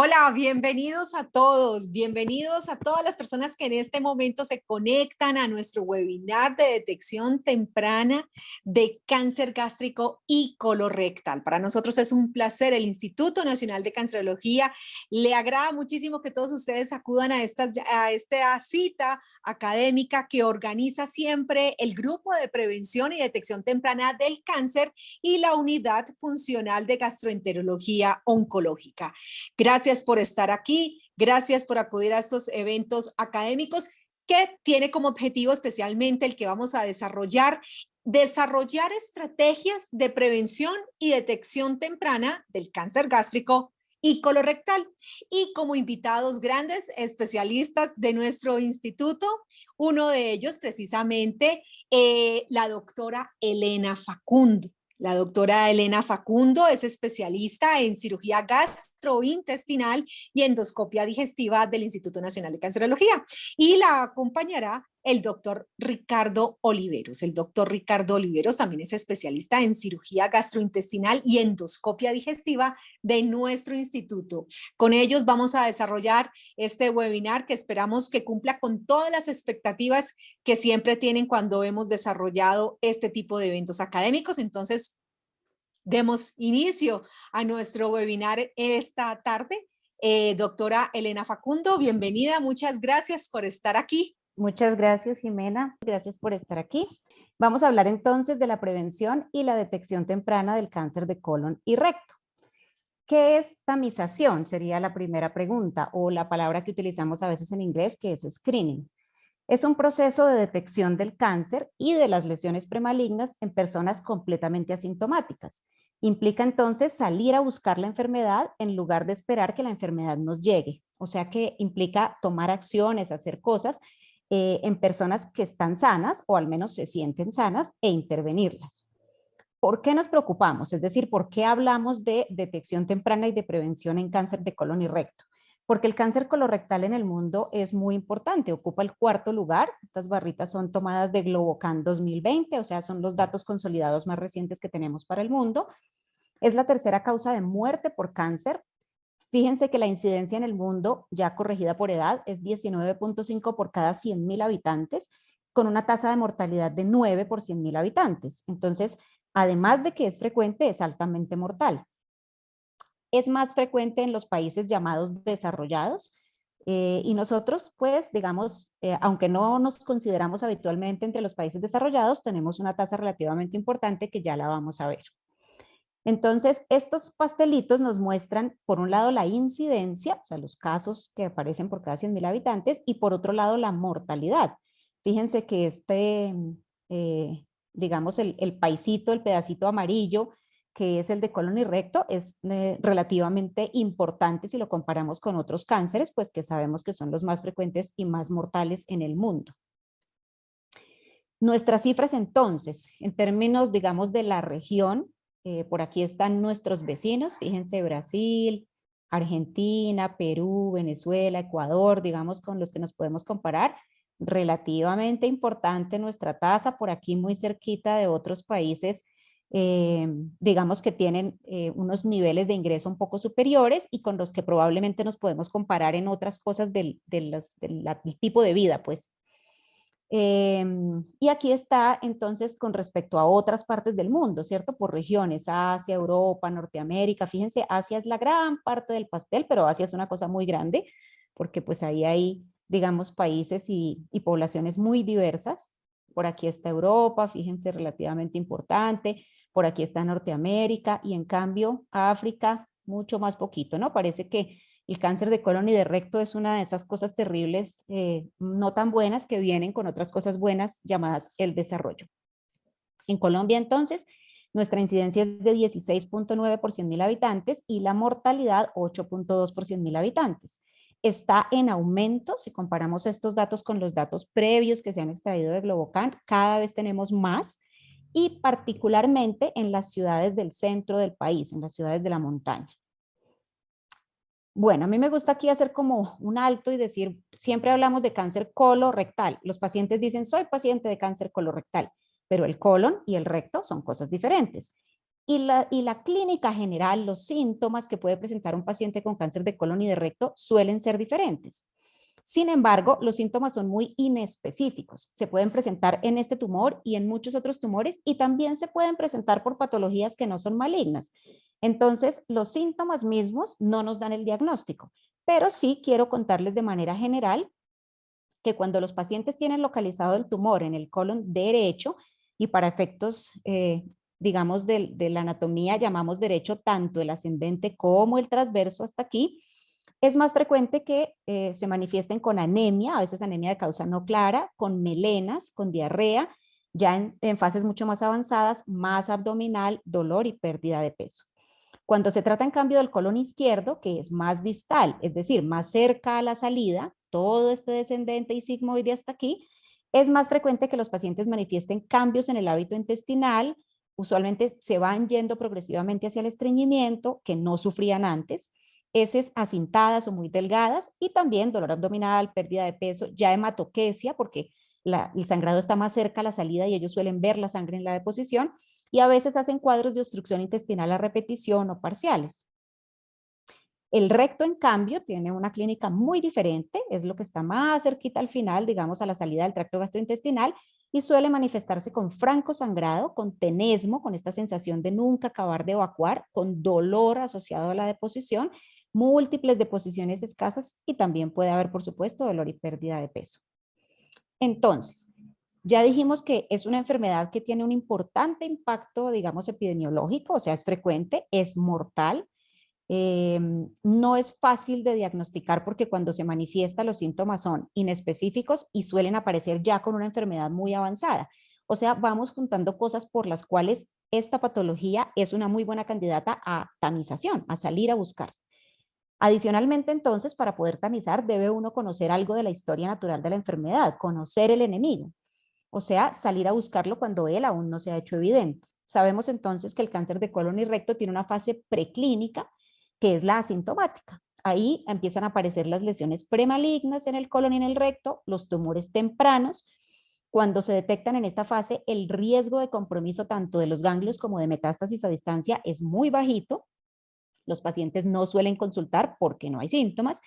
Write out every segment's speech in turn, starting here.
Hola, bienvenidos a todas las personas que en este momento se conectan a nuestro webinar de detección temprana de cáncer gástrico y colorectal. Para nosotros es un placer, el Instituto Nacional de Cancerología le agrada muchísimo que todos ustedes acudan a esta cita académica que organiza siempre el Grupo de Prevención y Detección Temprana del Cáncer y la Unidad Funcional de Gastroenterología Oncológica. Gracias por estar aquí, gracias por acudir a estos eventos académicos que tiene como objetivo especialmente el que vamos a desarrollar estrategias de prevención y detección temprana del cáncer gástrico y colorectal. Y como invitados grandes especialistas de nuestro instituto, uno de ellos precisamente la doctora Elena Facundo. La doctora Elena Facundo es especialista en cirugía gastrointestinal y endoscopia digestiva del Instituto Nacional de Cancerología. Y la acompañará el doctor Ricardo Oliveros. El doctor Ricardo Oliveros también es especialista en cirugía gastrointestinal y endoscopia digestiva de nuestro instituto. Con ellos vamos a desarrollar este webinar que esperamos que cumpla con todas las expectativas que siempre tienen cuando hemos desarrollado este tipo de eventos académicos. Entonces, demos inicio a nuestro webinar esta tarde. Doctora Elena Facundo, bienvenida. Muchas gracias por estar aquí. Muchas gracias, Jimena. Gracias por estar aquí. Vamos a hablar entonces de la prevención y la detección temprana del cáncer de colon y recto. ¿Qué es tamización? Sería la primera pregunta, o la palabra que utilizamos a veces en inglés, que es screening. Es un proceso de detección del cáncer y de las lesiones premalignas en personas completamente asintomáticas. Implica entonces salir a buscar la enfermedad en lugar de esperar que la enfermedad nos llegue. O sea que implica tomar acciones, hacer cosas en personas que están sanas o al menos se sienten sanas e intervenirlas. ¿Por qué nos preocupamos? Es decir, ¿por qué hablamos de detección temprana y de prevención en cáncer de colon y recto? Porque el cáncer colorectal en el mundo es muy importante, ocupa el cuarto lugar. Estas barritas son tomadas de Globocan 2020, o sea, son los datos consolidados más recientes que tenemos para el mundo. Es la tercera causa de muerte por cáncer. Fíjense que la incidencia en el mundo, ya corregida por edad, es 19.5 por cada 100.000 habitantes, con una tasa de mortalidad de 9 por 100.000 habitantes. Entonces, además de que es frecuente, es altamente mortal. Es más frecuente en los países llamados desarrollados, y nosotros, pues, digamos, aunque no nos consideramos habitualmente entre los países desarrollados, tenemos una tasa relativamente importante que ya la vamos a ver. Entonces, estos pastelitos nos muestran, por un lado, la incidencia, o sea, los casos que aparecen por cada 100.000 habitantes, y por otro lado, la mortalidad. Fíjense que digamos, el paisito, el pedacito amarillo, que es el de colon y recto, es relativamente importante si lo comparamos con otros cánceres, pues que sabemos que son los más frecuentes y más mortales en el mundo. Nuestras cifras entonces, en términos, digamos, de la región, por aquí están nuestros vecinos, fíjense, Brasil, Argentina, Perú, Venezuela, Ecuador, digamos, con los que nos podemos comparar. Relativamente importante nuestra tasa, por aquí muy cerquita de otros países, digamos que tienen unos niveles de ingreso un poco superiores y con los que probablemente nos podemos comparar en otras cosas del tipo de vida, pues. Y aquí está entonces con respecto a otras partes del mundo, ¿cierto? Por regiones, Asia, Europa, Norteamérica. Fíjense, Asia es la gran parte del pastel, pero Asia es una cosa muy grande porque pues ahí hay, digamos, países y poblaciones muy diversas. Por aquí está Europa, fíjense, relativamente importante. Por aquí está Norteamérica y en cambio África, mucho más poquito, ¿no? Parece que el cáncer de colon y de recto es una de esas cosas terribles, no tan buenas, que vienen con otras cosas buenas llamadas el desarrollo. En Colombia, entonces, nuestra incidencia es de 16.9 por 100.000 habitantes y la mortalidad 8.2 por 100.000 habitantes. Está en aumento, si comparamos estos datos con los datos previos que se han extraído de Globocan, cada vez tenemos más, y particularmente en las ciudades del centro del país, en las ciudades de la montaña. Bueno, a mí me gusta aquí hacer como un alto y decir, siempre hablamos de cáncer colorectal. Los pacientes dicen, soy paciente de cáncer colorectal, pero el colon y el recto son cosas diferentes. Y la clínica general, los síntomas que puede presentar un paciente con cáncer de colon y de recto suelen ser diferentes. Sin embargo, los síntomas son muy inespecíficos. Se pueden presentar en este tumor y en muchos otros tumores y también se pueden presentar por patologías que no son malignas. Entonces, los síntomas mismos no nos dan el diagnóstico, pero sí quiero contarles de manera general que cuando los pacientes tienen localizado el tumor en el colon derecho y para efectos, digamos, de la anatomía llamamos derecho tanto el ascendente como el transverso hasta aquí, es más frecuente que se manifiesten con anemia, a veces anemia de causa no clara, con melenas, con diarrea, ya en fases mucho más avanzadas, más abdominal, dolor y pérdida de peso. Cuando se trata en cambio del colon izquierdo, que es más distal, es decir, más cerca a la salida, todo este descendente y sigmoide hasta aquí, es más frecuente que los pacientes manifiesten cambios en el hábito intestinal, usualmente se van yendo progresivamente hacia el estreñimiento, que no sufrían antes, heces acintadas o muy delgadas y también dolor abdominal, pérdida de peso, ya hematoquesia, porque el sangrado está más cerca a la salida y ellos suelen ver la sangre en la deposición, y a veces hacen cuadros de obstrucción intestinal a repetición o parciales. El recto, en cambio, tiene una clínica muy diferente, es lo que está más cerquita al final, digamos, a la salida del tracto gastrointestinal, y suele manifestarse con franco sangrado, con tenesmo, con esta sensación de nunca acabar de evacuar, con dolor asociado a la deposición, múltiples deposiciones escasas y también puede haber, por supuesto, dolor y pérdida de peso. Entonces, ya dijimos que es una enfermedad que tiene un importante impacto, digamos, epidemiológico, o sea, es frecuente, es mortal. No es fácil de diagnosticar porque cuando se manifiesta los síntomas son inespecíficos y suelen aparecer ya con una enfermedad muy avanzada. O sea, vamos juntando cosas por las cuales esta patología es una muy buena candidata a tamización, a salir a buscar. Adicionalmente, entonces, para poder tamizar, debe uno conocer algo de la historia natural de la enfermedad, conocer el enemigo, o sea, salir a buscarlo cuando él aún no se ha hecho evidente. Sabemos entonces que el cáncer de colon y recto tiene una fase preclínica, que es la asintomática. Ahí empiezan a aparecer las lesiones premalignas en el colon y en el recto, los tumores tempranos. Cuando se detectan en esta fase, el riesgo de compromiso tanto de los ganglios como de metástasis a distancia es muy bajito. Los pacientes no suelen consultar porque no hay síntomas.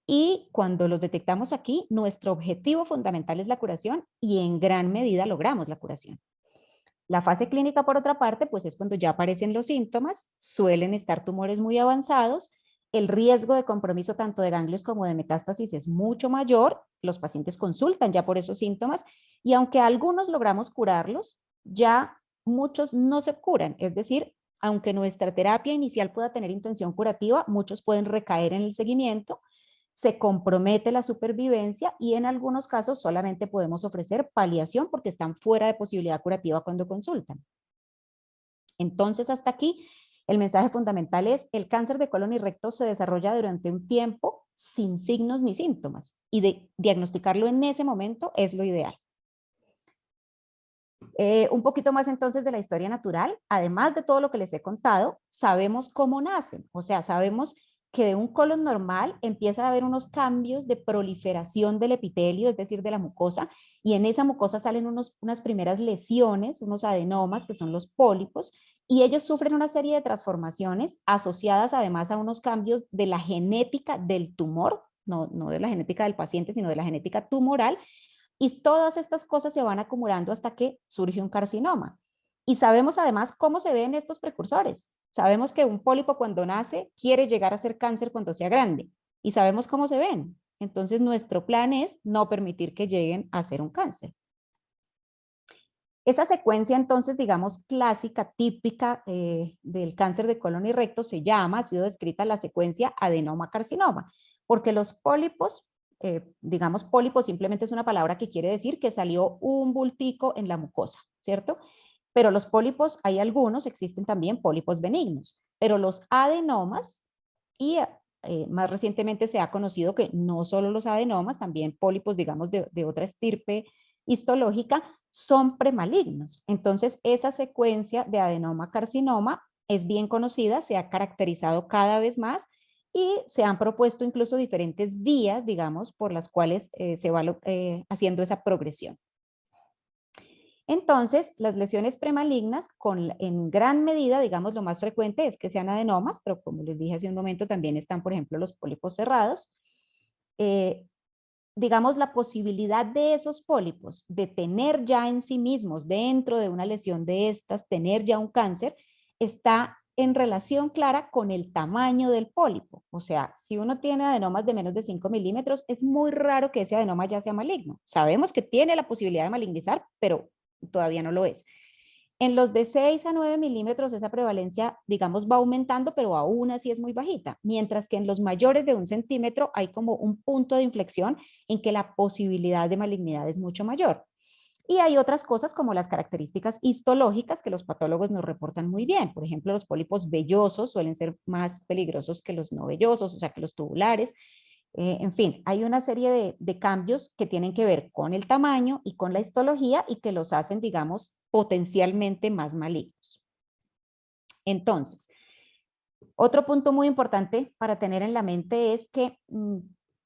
Y cuando los detectamos aquí, nuestro objetivo fundamental es la curación y en gran medida logramos la curación. La fase clínica, por otra parte, pues es cuando ya aparecen los síntomas, suelen estar tumores muy avanzados, el riesgo de compromiso tanto de ganglios como de metástasis es mucho mayor, los pacientes consultan ya por esos síntomas y aunque algunos logramos curarlos, ya muchos no se curan, es decir, aunque nuestra terapia inicial pueda tener intención curativa, muchos pueden recaer en el seguimiento, se compromete la supervivencia y en algunos casos solamente podemos ofrecer paliación porque están fuera de posibilidad curativa cuando consultan. Entonces, hasta aquí, el mensaje fundamental es el cáncer de colon y recto se desarrolla durante un tiempo sin signos ni síntomas y diagnosticarlo en ese momento es lo ideal. Un poquito más entonces de la historia natural, además de todo lo que les he contado, sabemos cómo nacen, o sea, sabemos que de un colon normal empieza a haber unos cambios de proliferación del epitelio, es decir, de la mucosa, y en esa mucosa salen unas primeras lesiones, unos adenomas, que son los pólipos, y ellos sufren una serie de transformaciones asociadas además a unos cambios de la genética del tumor, no de la genética del paciente, sino de la genética tumoral, y todas estas cosas se van acumulando hasta que surge un carcinoma. Y sabemos además cómo se ven estos precursores. Sabemos que un pólipo cuando nace quiere llegar a ser cáncer cuando sea grande y sabemos cómo se ven. Entonces nuestro plan es no permitir que lleguen a ser un cáncer. Esa secuencia entonces, digamos, clásica, típica del cáncer de colon y recto ha sido descrita la secuencia adenoma-carcinoma, porque los pólipos, digamos, pólipo simplemente es una palabra que quiere decir que salió un bultico en la mucosa, ¿cierto? Pero los pólipos, hay algunos, existen también pólipos benignos, pero los adenomas, y más recientemente se ha conocido que no solo los adenomas, también pólipos, digamos, de otra estirpe histológica, son premalignos. Entonces, esa secuencia de adenoma-carcinoma es bien conocida, se ha caracterizado cada vez más y se han propuesto incluso diferentes vías, digamos, por las cuales se va haciendo esa progresión. Entonces, las lesiones premalignas, en gran medida, digamos, lo más frecuente es que sean adenomas, pero como les dije hace un momento, también están, por ejemplo, los pólipos cerrados. Digamos, la posibilidad de esos pólipos de tener ya en sí mismos, dentro de una lesión de estas, tener ya un cáncer, está en relación clara con el tamaño del pólipo. O sea, si uno tiene adenomas de menos de 5 milímetros, es muy raro que ese adenoma ya sea maligno. Sabemos que tiene la posibilidad de malignizar, pero todavía no lo es. En los de 6 a 9 milímetros esa prevalencia, digamos, va aumentando, pero aún así es muy bajita, mientras que en los mayores de 1 centímetro hay como un punto de inflexión en que la posibilidad de malignidad es mucho mayor. Y hay otras cosas como las características histológicas que los patólogos nos reportan muy bien. Por ejemplo, los pólipos vellosos suelen ser más peligrosos que los no vellosos, o sea, que los tubulares. En fin, hay una serie de cambios que tienen que ver con el tamaño y con la histología y que los hacen, digamos, potencialmente más malignos. Entonces, otro punto muy importante para tener en la mente es que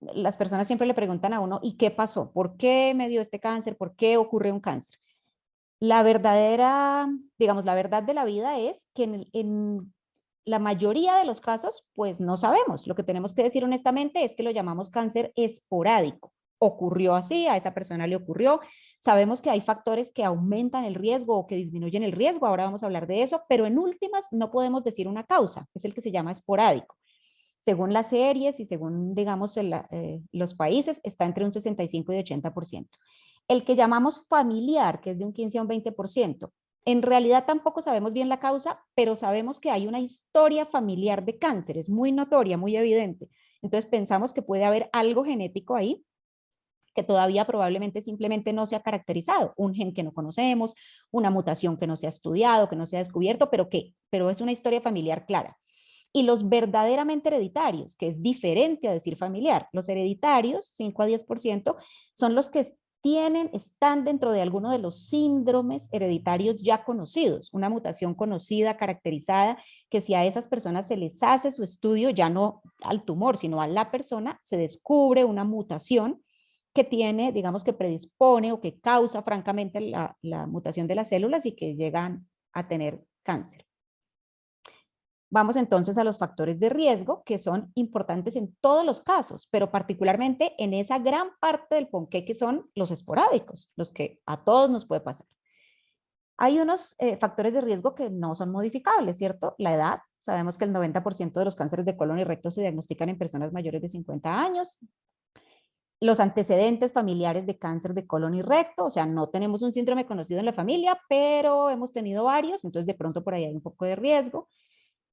las personas siempre le preguntan a uno, ¿y qué pasó? ¿Por qué me dio este cáncer? ¿Por qué ocurre un cáncer? La verdadera, digamos, la verdad de la vida es que en la mayoría de los casos, pues no sabemos. Lo que tenemos que decir honestamente es que lo llamamos cáncer esporádico. Ocurrió así, a esa persona le ocurrió. Sabemos que hay factores que aumentan el riesgo o que disminuyen el riesgo, ahora vamos a hablar de eso, pero en últimas no podemos decir una causa, es el que se llama esporádico. Según las series y según, digamos, los países, está entre un 65 y 80%. El que llamamos familiar, que es de un 15 a un 20%, en realidad tampoco sabemos bien la causa, pero sabemos que hay una historia familiar de cáncer, es muy notoria, muy evidente. Entonces pensamos que puede haber algo genético ahí que todavía probablemente simplemente no se ha caracterizado, un gen que no conocemos, una mutación que no se ha estudiado, que no se ha descubierto, pero es una historia familiar clara. Y los verdaderamente hereditarios, que es diferente a decir familiar, los hereditarios, 5 a 10%, son los que están dentro de alguno de los síndromes hereditarios ya conocidos, una mutación conocida, caracterizada, que si a esas personas se les hace su estudio, ya no al tumor, sino a la persona, se descubre una mutación que tiene, digamos, que predispone o que causa francamente la mutación de las células y que llegan a tener cáncer. Vamos entonces a los factores de riesgo que son importantes en todos los casos, pero particularmente en esa gran parte del ponqué que son los esporádicos, los que a todos nos puede pasar. Hay unos factores de riesgo que no son modificables, ¿cierto? La edad, sabemos que el 90% de los cánceres de colon y recto se diagnostican en personas mayores de 50 años. Los antecedentes familiares de cáncer de colon y recto, o sea, no tenemos un síndrome conocido en la familia, pero hemos tenido varios, entonces de pronto por ahí hay un poco de riesgo.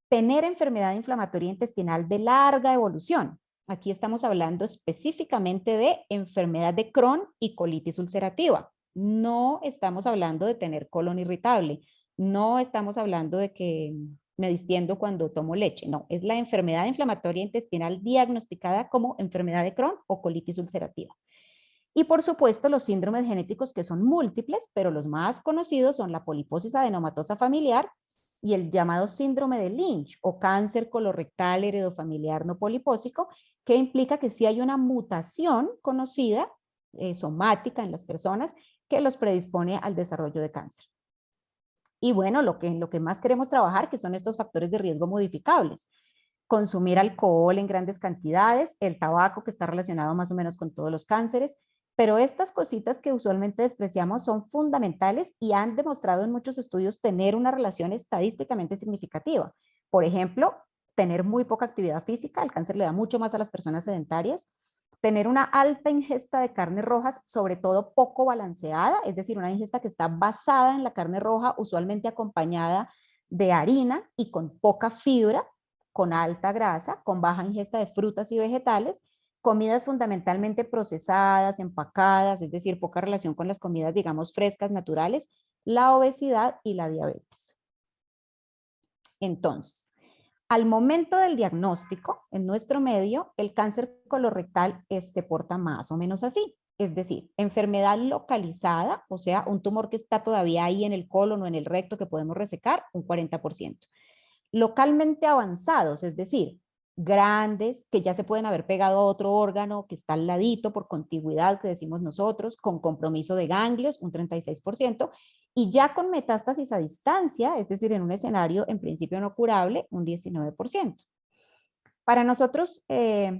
Tener enfermedad inflamatoria intestinal de larga evolución. Aquí estamos hablando específicamente de enfermedad de Crohn y colitis ulcerativa. No estamos hablando de tener colon irritable. No estamos hablando de que me distiendo cuando tomo leche. No, es la enfermedad inflamatoria intestinal diagnosticada como enfermedad de Crohn o colitis ulcerativa. Y por supuesto los síndromes genéticos que son múltiples, pero los más conocidos son la poliposis adenomatosa familiar y el llamado síndrome de Lynch o cáncer colorectal heredofamiliar no polipósico, que implica que sí hay una mutación conocida, somática en las personas, que los predispone al desarrollo de cáncer. Y bueno, lo que más queremos trabajar, que son estos factores de riesgo modificables. Consumir alcohol en grandes cantidades, el tabaco que está relacionado más o menos con todos los cánceres, pero estas cositas que usualmente despreciamos son fundamentales y han demostrado en muchos estudios tener una relación estadísticamente significativa. Por ejemplo, tener muy poca actividad física, el cáncer le da mucho más a las personas sedentarias, tener una alta ingesta de carnes rojas, sobre todo poco balanceada, es decir, una ingesta que está basada en la carne roja, usualmente acompañada de harina y con poca fibra, con alta grasa, con baja ingesta de frutas y vegetales, comidas fundamentalmente procesadas, empacadas, es decir, poca relación con las comidas, digamos, frescas, naturales, la obesidad y la diabetes. Entonces, al momento del diagnóstico, en nuestro medio, el cáncer colorectal se porta más o menos así. Es decir, enfermedad localizada, o sea, un tumor que está todavía ahí en el colon o en el recto que podemos resecar, un 40%. Localmente avanzados, es decir, grandes, que ya se pueden haber pegado a otro órgano que está al ladito por contigüidad, que decimos nosotros, con compromiso de ganglios, un 36%, y ya con metástasis a distancia, es decir, en un escenario en principio no curable, un 19%. Para nosotros,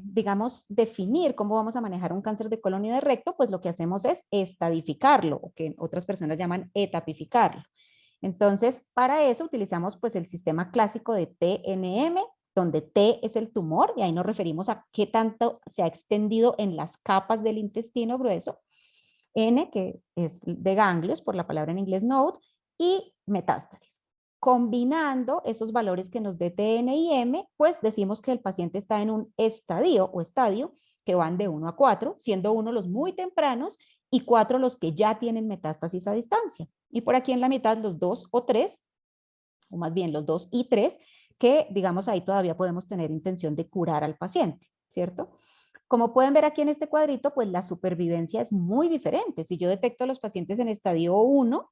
digamos, definir cómo vamos a manejar un cáncer de colon y de recto, pues lo que hacemos es estadificarlo, o que otras personas llaman etapificarlo. Entonces, para eso utilizamos pues el sistema clásico de TNM, donde T es el tumor, y ahí nos referimos a qué tanto se ha extendido en las capas del intestino grueso, N, que es de ganglios, por la palabra en inglés node, y metástasis. Combinando esos valores que nos dé TN y M, pues decimos que el paciente está en un estadio o estadio que van de 1 a 4, siendo 1 los muy tempranos y 4 los que ya tienen metástasis a distancia. Y por aquí en la mitad los 2 o 3, o más bien los 2 y 3, que digamos ahí todavía podemos tener intención de curar al paciente, ¿cierto? Como pueden ver aquí en este cuadrito, pues la supervivencia es muy diferente. Si yo detecto a los pacientes en estadio 1,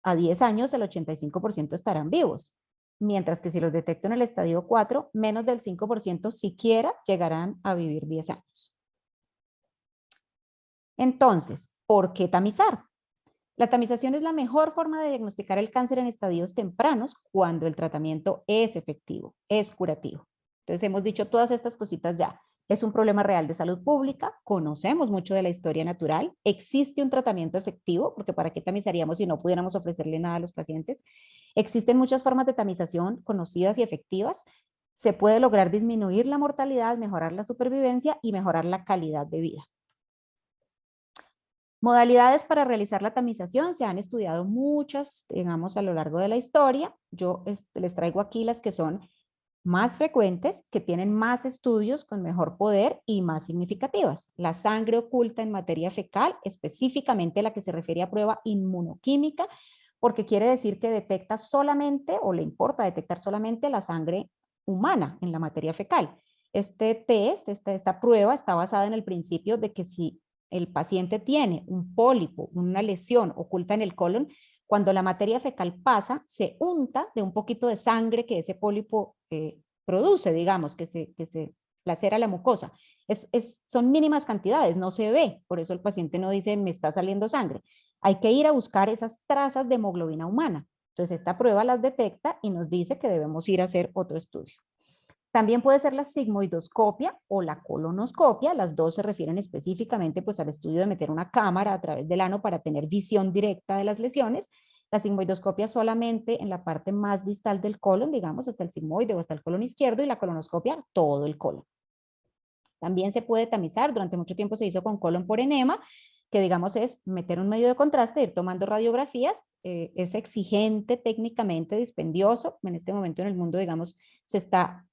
a 10 años el 85% estarán vivos. Mientras que si los detecto en el estadio 4, menos del 5% siquiera llegarán a vivir 10 años. Entonces, ¿por qué tamizar? La tamización es la mejor forma de diagnosticar el cáncer en estadios tempranos cuando el tratamiento es efectivo, es curativo. Entonces hemos dicho todas estas cositas ya. Es un problema real de salud pública, conocemos mucho de la historia natural, existe un tratamiento efectivo, porque ¿para qué tamizaríamos si no pudiéramos ofrecerle nada a los pacientes? Existen muchas formas de tamización conocidas y efectivas. Se puede lograr disminuir la mortalidad, mejorar la supervivencia y mejorar la calidad de vida. Modalidades para realizar la tamización, se han estudiado muchas, digamos, a lo largo de la historia. Yo les traigo aquí las que son más frecuentes, que tienen más estudios con mejor poder y más significativas. La sangre oculta en materia fecal, específicamente la que se refiere a prueba inmunoquímica, porque quiere decir que detecta solamente, o le importa detectar solamente la sangre humana en la materia fecal. Este test, esta prueba está basada en el principio de que si el paciente tiene un pólipo, una lesión oculta en el colon, cuando la materia fecal pasa, se unta de un poquito de sangre que ese pólipo produce, digamos, que se lacera la mucosa. Son mínimas cantidades, no se ve, por eso el paciente no dice me está saliendo sangre. Hay que ir a buscar esas trazas de hemoglobina humana. Entonces esta prueba las detecta y nos dice que debemos ir a hacer otro estudio. También puede ser la sigmoidoscopia o la colonoscopia, las dos se refieren específicamente pues al estudio de meter una cámara a través del ano para tener visión directa de las lesiones. La sigmoidoscopia solamente en la parte más distal del colon, digamos, hasta el sigmoide o hasta el colon izquierdo, y la colonoscopia todo el colon. También se puede tamizar, durante mucho tiempo se hizo con colon por enema, que digamos es meter un medio de contraste, ir tomando radiografías, es exigente técnicamente, dispendioso, en este momento en el mundo digamos se está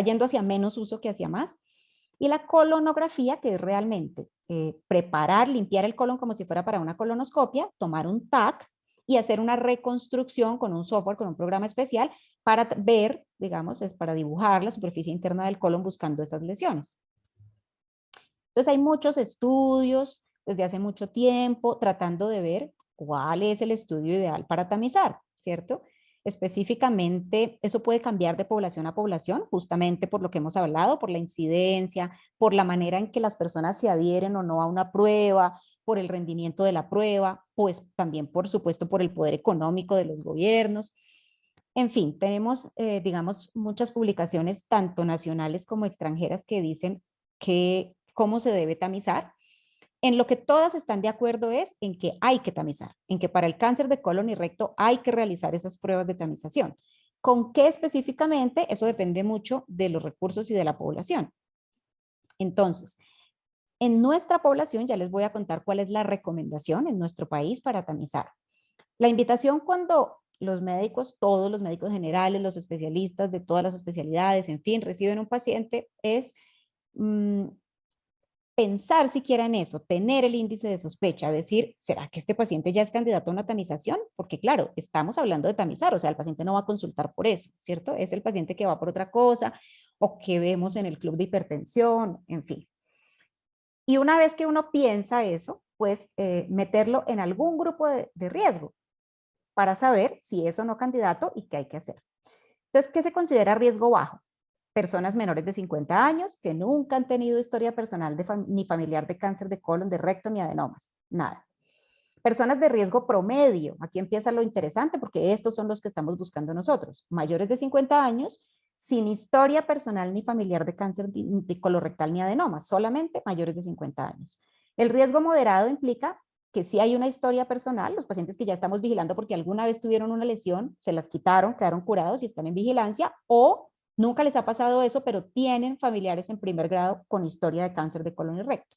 yendo hacia menos uso que hacia más, y la colonografía, que es realmente preparar, limpiar el colon como si fuera para una colonoscopia, tomar un TAC y hacer una reconstrucción con un software, con un programa especial para ver, digamos, es para dibujar la superficie interna del colon buscando esas lesiones. Entonces hay muchos estudios desde hace mucho tiempo tratando de ver cuál es el estudio ideal para tamizar, ¿cierto? Específicamente, eso puede cambiar de población a población, justamente por lo que hemos hablado, por la incidencia, por la manera en que las personas se adhieren o no a una prueba, por el rendimiento de la prueba, pues también, por supuesto, por el poder económico de los gobiernos. En fin, tenemos, digamos, muchas publicaciones, tanto nacionales como extranjeras, que dicen cómo se debe tamizar. En lo que todas están de acuerdo es en que hay que tamizar, en que para el cáncer de colon y recto hay que realizar esas pruebas de tamización. ¿Con qué específicamente? Eso depende mucho de los recursos y de la población. Entonces, en nuestra población, ya les voy a contar cuál es la recomendación en nuestro país para tamizar. La invitación cuando los médicos, todos los médicos generales, los especialistas de todas las especialidades, en fin, reciben un paciente es pensar siquiera en eso, tener el índice de sospecha, decir, ¿será que este paciente ya es candidato a una tamización? Porque claro, estamos hablando de tamizar, o sea, el paciente no va a consultar por eso, ¿cierto? Es el paciente que va por otra cosa o que vemos en el club de hipertensión, en fin. Y una vez que uno piensa eso, pues meterlo en algún grupo de riesgo para saber si es o no candidato y qué hay que hacer. Entonces, ¿qué se considera riesgo bajo? personas menores de 50 años que nunca han tenido historia personal ni familiar de cáncer de colon, de recto ni adenomas, nada. Personas de riesgo promedio, aquí empieza lo interesante porque estos son los que estamos buscando nosotros, mayores de 50 años, sin historia personal ni familiar de cáncer de colorectal ni adenomas, solamente mayores de 50 años. El riesgo moderado implica que si hay una historia personal, los pacientes que ya estamos vigilando porque alguna vez tuvieron una lesión, se las quitaron, quedaron curados y están en vigilancia, o nunca les ha pasado eso, pero tienen familiares en primer grado con historia de cáncer de colon y recto.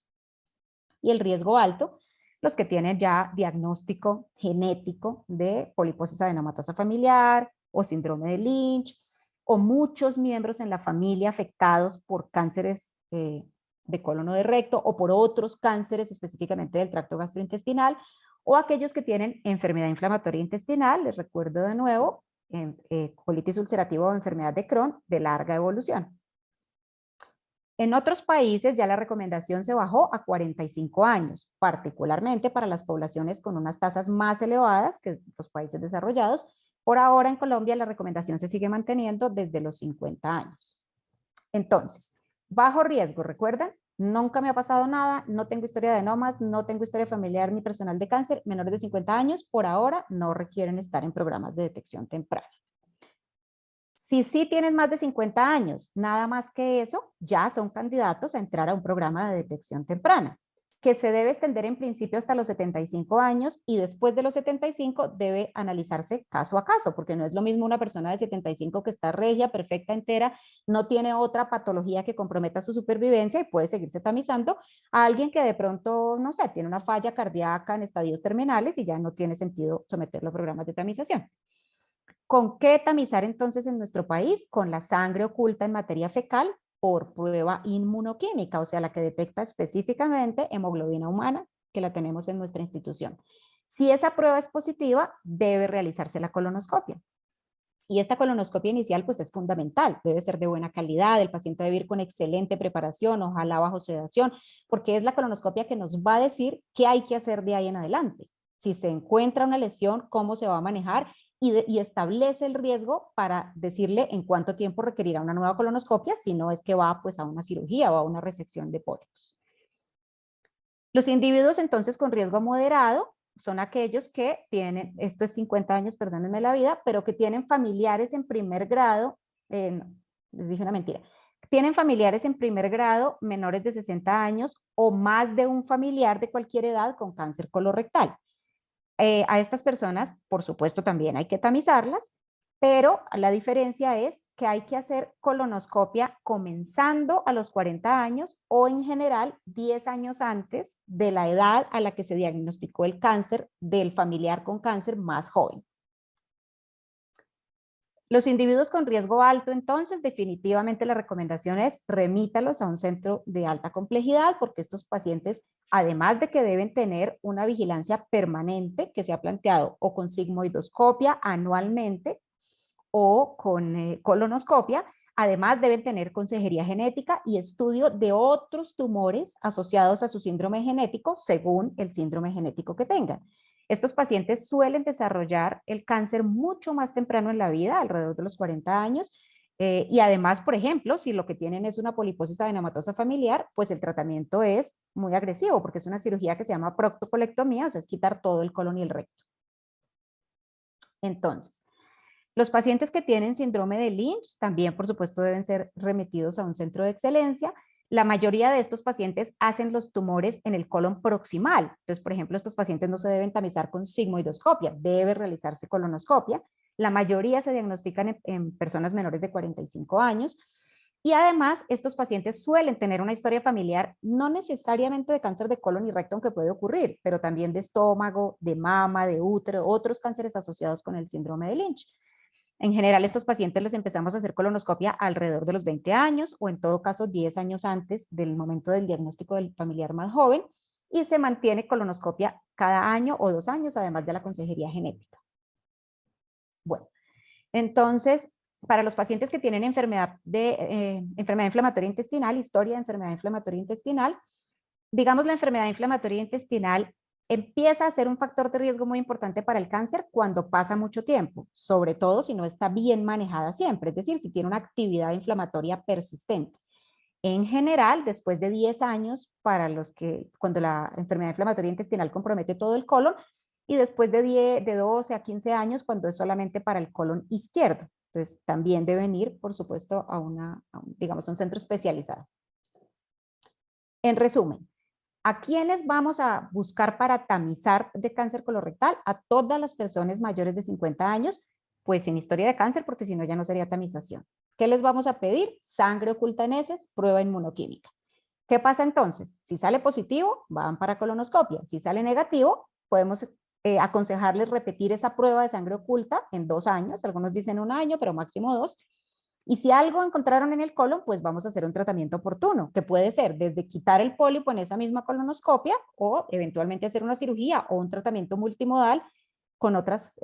Y el riesgo alto, los que tienen ya diagnóstico genético de poliposis adenomatosa familiar o síndrome de Lynch, o muchos miembros en la familia afectados por cánceres de colon o de recto, o por otros cánceres específicamente del tracto gastrointestinal, o aquellos que tienen enfermedad inflamatoria intestinal, les recuerdo de nuevo, colitis ulcerativa o enfermedad de Crohn de larga evolución. En otros países ya la recomendación se bajó a 45 años, particularmente para las poblaciones con unas tasas más elevadas que los países desarrollados. Por ahora en Colombia la recomendación se sigue manteniendo desde los 50 años. Entonces, bajo riesgo, ¿recuerdan? Nunca me ha pasado nada, no tengo historia de adenomas, no tengo historia familiar ni personal de cáncer, menores de 50 años, por ahora no requieren estar en programas de detección temprana. Si sí tienen más de 50 años, nada más que eso, ya son candidatos a entrar a un programa de detección temprana, que se debe extender en principio hasta los 75 años y después de los 75 debe analizarse caso a caso, porque no es lo mismo una persona de 75 que está regia, perfecta, entera, no tiene otra patología que comprometa su supervivencia y puede seguirse tamizando, a alguien que de pronto, no sé, tiene una falla cardíaca en estadios terminales y ya no tiene sentido someterlo a programas de tamización. ¿Con qué tamizar entonces en nuestro país? Con la sangre oculta en materia fecal por prueba inmunoquímica, o sea, la que detecta específicamente hemoglobina humana, que la tenemos en nuestra institución. Si esa prueba es positiva, debe realizarse la colonoscopia. Y esta colonoscopia inicial pues es fundamental, debe ser de buena calidad, el paciente debe ir con excelente preparación, ojalá bajo sedación, porque es la colonoscopia que nos va a decir qué hay que hacer de ahí en adelante. Si se encuentra una lesión, cómo se va a manejar y establece el riesgo para decirle en cuánto tiempo requerirá una nueva colonoscopia, si no es que va pues a una cirugía o a una resección de pólipos. Los individuos entonces con riesgo moderado son aquellos que tienen, esto es 50 años, perdónenme la vida, pero que tienen familiares en primer grado, les dije una mentira, tienen familiares en primer grado menores de 60 años o más de un familiar de cualquier edad con cáncer colorectal. A estas personas, por supuesto, también hay que tamizarlas, pero la diferencia es que hay que hacer colonoscopia comenzando a los 40 años o en general 10 años antes de la edad a la que se diagnosticó el cáncer del familiar con cáncer más joven. Los individuos con riesgo alto, entonces, definitivamente la recomendación es remítalos a un centro de alta complejidad porque estos pacientes, además de que deben tener una vigilancia permanente que se ha planteado o con sigmoidoscopia anualmente o con colonoscopia, además deben tener consejería genética y estudio de otros tumores asociados a su síndrome genético según el síndrome genético que tengan. Estos pacientes suelen desarrollar el cáncer mucho más temprano en la vida, alrededor de los 40 años, y además, por ejemplo, si lo que tienen es una poliposis adenomatosa familiar, pues el tratamiento es muy agresivo porque es una cirugía que se llama proctocolectomía, o sea, es quitar todo el colon y el recto. Entonces, los pacientes que tienen síndrome de Lynch también, por supuesto, deben ser remitidos a un centro de excelencia. La mayoría de estos pacientes hacen los tumores en el colon proximal. Entonces, por ejemplo, estos pacientes no se deben tamizar con sigmoidoscopia, debe realizarse colonoscopia. La mayoría se diagnostican en personas menores de 45 años. Y además, estos pacientes suelen tener una historia familiar, no necesariamente de cáncer de colon y recto, aunque puede ocurrir, pero también de estómago, de mama, de útero, otros cánceres asociados con el síndrome de Lynch. En general, estos pacientes les empezamos a hacer colonoscopia alrededor de los 20 años o en todo caso 10 años antes del momento del diagnóstico del familiar más joven y se mantiene colonoscopia cada año o 2 años, además de la consejería genética. Bueno, entonces, para los pacientes que tienen enfermedad inflamatoria intestinal, historia de enfermedad inflamatoria intestinal, digamos la enfermedad inflamatoria intestinal empieza a ser un factor de riesgo muy importante para el cáncer cuando pasa mucho tiempo, sobre todo si no está bien manejada siempre, es decir, si tiene una actividad inflamatoria persistente. En general, después de 10 años, para los que, cuando la enfermedad inflamatoria intestinal compromete todo el colon, y después de 12 a 15 años, cuando es solamente para el colon izquierdo. Entonces, también deben ir, por supuesto, digamos, a un centro especializado. En resumen, ¿a quiénes vamos a buscar para tamizar de cáncer colorectal? A todas las personas mayores de 50 años, pues sin historia de cáncer, porque si no ya no sería tamización. ¿Qué les vamos a pedir? Sangre oculta en heces, prueba inmunoquímica. ¿Qué pasa entonces? Si sale positivo, van para colonoscopia. Si sale negativo, podemos aconsejarles repetir esa prueba de sangre oculta en 2 años. Algunos dicen 1 año, pero máximo 2. Y si algo encontraron en el colon, pues vamos a hacer un tratamiento oportuno, que puede ser desde quitar el pólipo en esa misma colonoscopia o eventualmente hacer una cirugía o un tratamiento multimodal con otras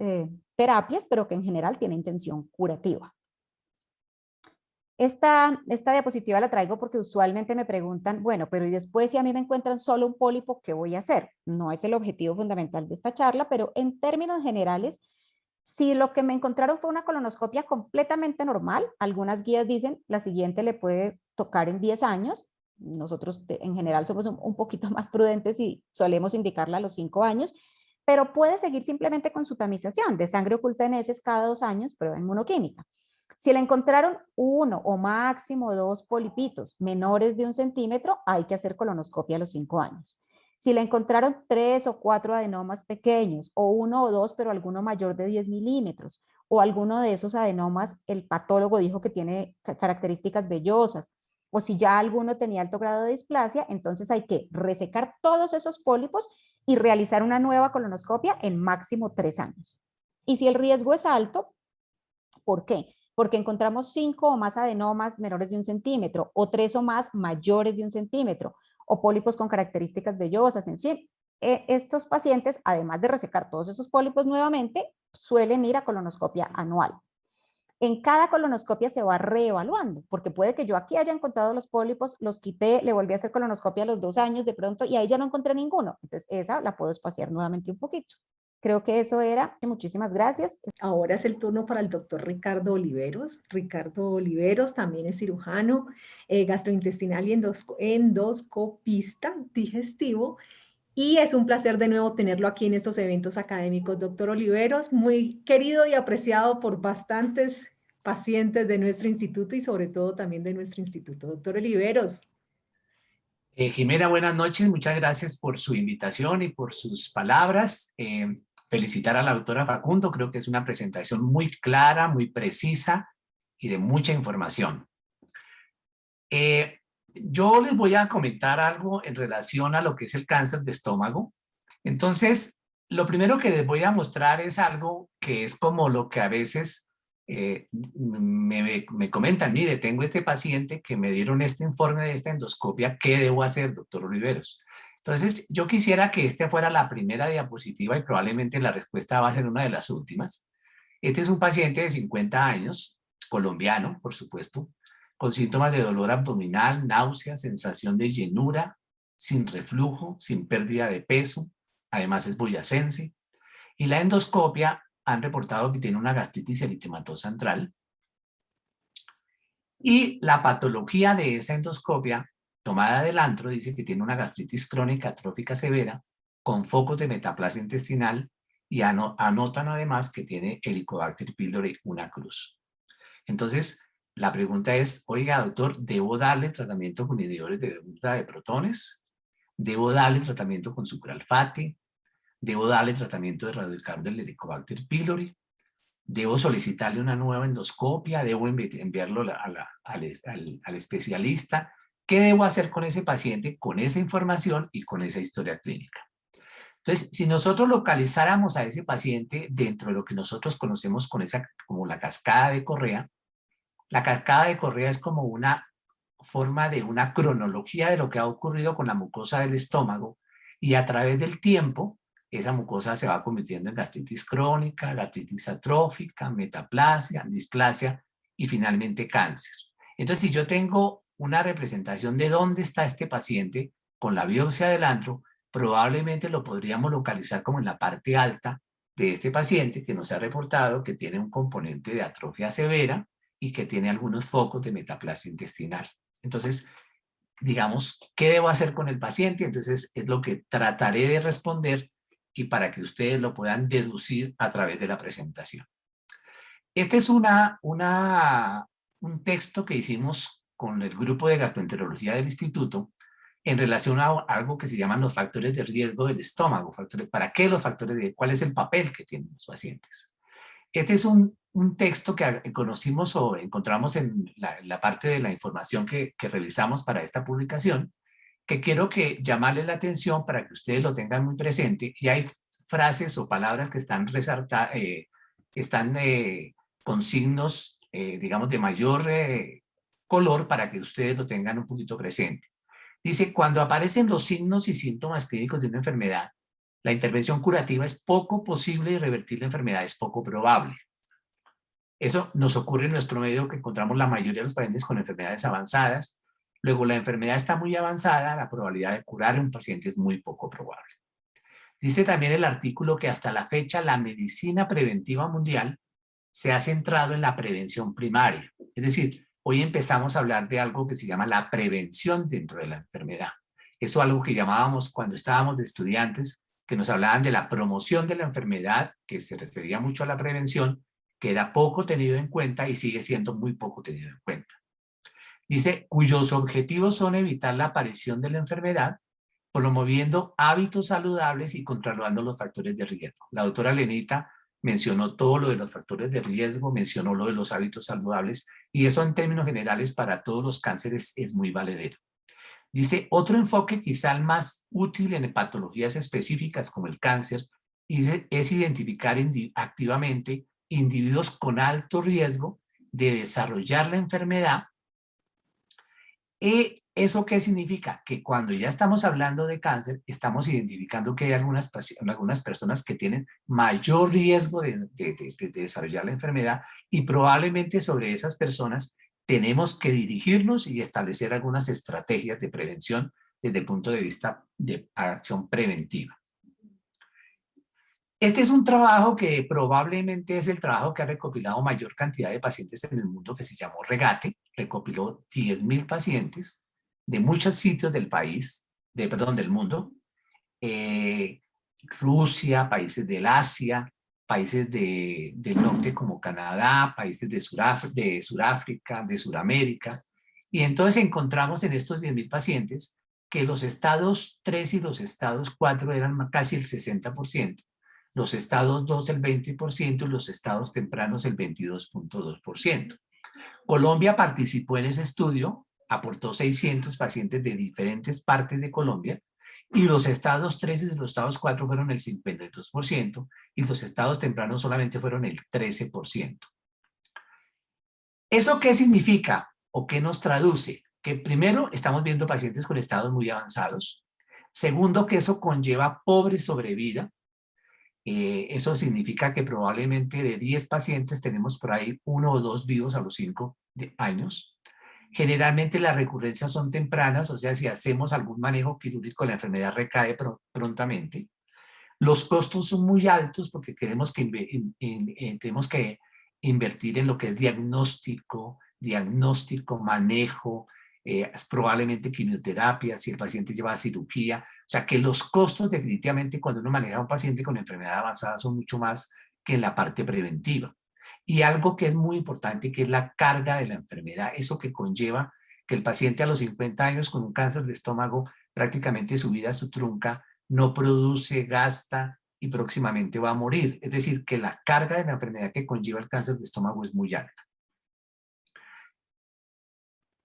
terapias, pero que en general tiene intención curativa. Esta diapositiva la traigo porque usualmente me preguntan, bueno, pero y después si a mí me encuentran solo un pólipo, ¿qué voy a hacer? No es el objetivo fundamental de esta charla, pero en términos generales, si lo que me encontraron fue una colonoscopia completamente normal, algunas guías dicen la siguiente le puede tocar en 10 años. Nosotros en general somos un poquito más prudentes y solemos indicarla a los 5 años, pero puede seguir simplemente con su tamización de sangre oculta en heces cada 2 años, prueba inmunoquímica. Si le encontraron 1 o máximo 2 polipitos menores de 1 centímetro, hay que hacer colonoscopia a los 5 años. Si le encontraron 3 o 4 adenomas pequeños, o 1 o 2, pero alguno mayor de 10 milímetros, o alguno de esos adenomas, el patólogo dijo que tiene características vellosas, o si ya alguno tenía alto grado de displasia, entonces hay que resecar todos esos pólipos y realizar una nueva colonoscopia en máximo 3 años. Y si el riesgo es alto, ¿por qué? Porque encontramos 5 o más adenomas menores de 1 centímetro, o 3 o más mayores de 1 centímetro, o pólipos con características vellosas, en fin. Estos pacientes, además de resecar todos esos pólipos nuevamente, suelen ir a colonoscopia anual. En cada colonoscopia se va reevaluando, porque puede que yo aquí haya encontrado los pólipos, los quité, le volví a hacer colonoscopia a los 2 años de pronto y ahí ya no encontré ninguno. Entonces esa la puedo espaciar nuevamente un poquito. Creo que eso era. Muchísimas gracias. Ahora es el turno para el doctor Ricardo Oliveros. Ricardo Oliveros también es cirujano gastrointestinal y endoscopista digestivo. Y es un placer de nuevo tenerlo aquí en estos eventos académicos. Doctor Oliveros, muy querido y apreciado por bastantes pacientes de nuestro instituto y sobre todo también de nuestro instituto. Doctor Oliveros. Jimena, buenas noches. Muchas gracias por su invitación y por sus palabras. Felicitar a la doctora Facundo. Creo que es una presentación muy clara, muy precisa y de mucha información. Yo les voy a comentar algo en relación a lo que es el cáncer de estómago. Entonces, lo primero que les voy a mostrar es algo que es como lo que a veces me comentan, mire, tengo este paciente que me dieron este informe de esta endoscopia, ¿qué debo hacer, doctor Oliveros? Entonces, yo quisiera que esta fuera la primera diapositiva y probablemente la respuesta va a ser una de las últimas. Este es un paciente de 50 años, colombiano, por supuesto, con síntomas de dolor abdominal, náusea, sensación de llenura, sin reflujo, sin pérdida de peso, además es boyacense. Y la endoscopia han reportado que tiene una gastritis eritematosa antral. Y la patología de esa endoscopia tomada del antro dice que tiene una gastritis crónica atrófica severa con focos de metaplasia intestinal y anotan además que tiene Helicobacter pylori una cruz. Entonces, la pregunta es, oiga, doctor, ¿debo darle tratamiento con inhibidores de ruta de protones? ¿Debo darle tratamiento con sucralfate? ¿Debo darle tratamiento de radiocardio del Helicobacter pylori? ¿Debo solicitarle una nueva endoscopia? ¿Debo enviarlo al especialista? ¿Qué debo hacer con ese paciente, con esa información y con esa historia clínica? Entonces, si nosotros localizáramos a ese paciente dentro de lo que nosotros conocemos como la cascada de Correa, la cascada de Correa es como una forma de una cronología de lo que ha ocurrido con la mucosa del estómago y a través del tiempo esa mucosa se va convirtiendo en gastritis crónica, gastritis atrófica, metaplasia, displasia y finalmente cáncer. Entonces, si yo tengo una representación de dónde está este paciente con la biopsia del antro, probablemente lo podríamos localizar como en la parte alta de este paciente que nos ha reportado que tiene un componente de atrofia severa y que tiene algunos focos de metaplasia intestinal. Entonces, digamos, ¿qué debo hacer con el paciente? Entonces, es lo que trataré de responder y para que ustedes lo puedan deducir a través de la presentación. Este es un texto que hicimos con el grupo de gastroenterología del instituto en relación a algo que se llaman los factores de riesgo del estómago. ¿Para qué los factores de cuál es el papel que tienen los pacientes? Este es un texto que conocimos o encontramos en la parte de la información que revisamos para esta publicación, que quiero llamarle la atención para que ustedes lo tengan muy presente. Y hay frases o palabras que están con signos, digamos, de mayor color para que ustedes lo tengan un poquito presente. Dice, cuando aparecen los signos y síntomas clínicos de una enfermedad, la intervención curativa es poco posible y revertir la enfermedad es poco probable. Eso nos ocurre en nuestro medio, que encontramos la mayoría de los pacientes con enfermedades avanzadas. Luego la enfermedad está muy avanzada, la probabilidad de curar a un paciente es muy poco probable. Dice también el artículo que hasta la fecha la medicina preventiva mundial se ha centrado en la prevención primaria. Es decir, hoy empezamos a hablar de algo que se llama la prevención dentro de la enfermedad. Eso es algo que llamábamos cuando estábamos de estudiantes, que nos hablaban de la promoción de la enfermedad, que se refería mucho a la prevención, que era poco tenido en cuenta y sigue siendo muy poco tenido en cuenta. Dice, cuyos objetivos son evitar la aparición de la enfermedad, promoviendo hábitos saludables y controlando los factores de riesgo. La doctora Lenita mencionó todo lo de los factores de riesgo, mencionó lo de los hábitos saludables, y eso en términos generales para todos los cánceres es muy valedero. Dice, otro enfoque quizá el más útil en patologías específicas como el cáncer es identificar activamente individuos con alto riesgo de desarrollar la enfermedad. ¿Eso qué significa? Que cuando ya estamos hablando de cáncer, estamos identificando que hay algunas personas que tienen mayor riesgo de desarrollar la enfermedad, y probablemente sobre esas personas tenemos que dirigirnos y establecer algunas estrategias de prevención desde el punto de vista de acción preventiva. Este es un trabajo que probablemente es el trabajo que ha recopilado mayor cantidad de pacientes en el mundo, que se llamó Regate. Recopiló 10.000 pacientes de muchos sitios del país, del mundo, Rusia, países del Asia, países del norte como Canadá, países de Sudáfrica, de Sudamérica. Y entonces encontramos en estos 10.000 pacientes que los estados 3 y los estados 4 eran casi el 60%. Los estados 2 el 20% y los estados tempranos el 22.2%. Colombia participó en ese estudio, aportó 600 pacientes de diferentes partes de Colombia, y los estados 3 y los estados 4 fueron el 52% y los estados tempranos solamente fueron el 13%. ¿Eso qué significa o qué nos traduce? Que primero estamos viendo pacientes con estados muy avanzados. Segundo, que eso conlleva pobre sobrevida. Eso significa que probablemente de 10 pacientes tenemos por ahí 1 o 2 vivos a los 5 años. Generalmente las recurrencias son tempranas, o sea, si hacemos algún manejo quirúrgico, la enfermedad recae prontamente. Los costos son muy altos porque tenemos que invertir en lo que es diagnóstico, manejo, probablemente quimioterapia, si el paciente lleva cirugía. O sea que los costos definitivamente cuando uno maneja a un paciente con enfermedad avanzada son mucho más que en la parte preventiva. Y algo que es muy importante, que es la carga de la enfermedad, eso que conlleva que el paciente a los 50 años con un cáncer de estómago prácticamente su vida, su trunca, no produce, gasta y próximamente va a morir. Es decir, que la carga de la enfermedad que conlleva el cáncer de estómago es muy alta.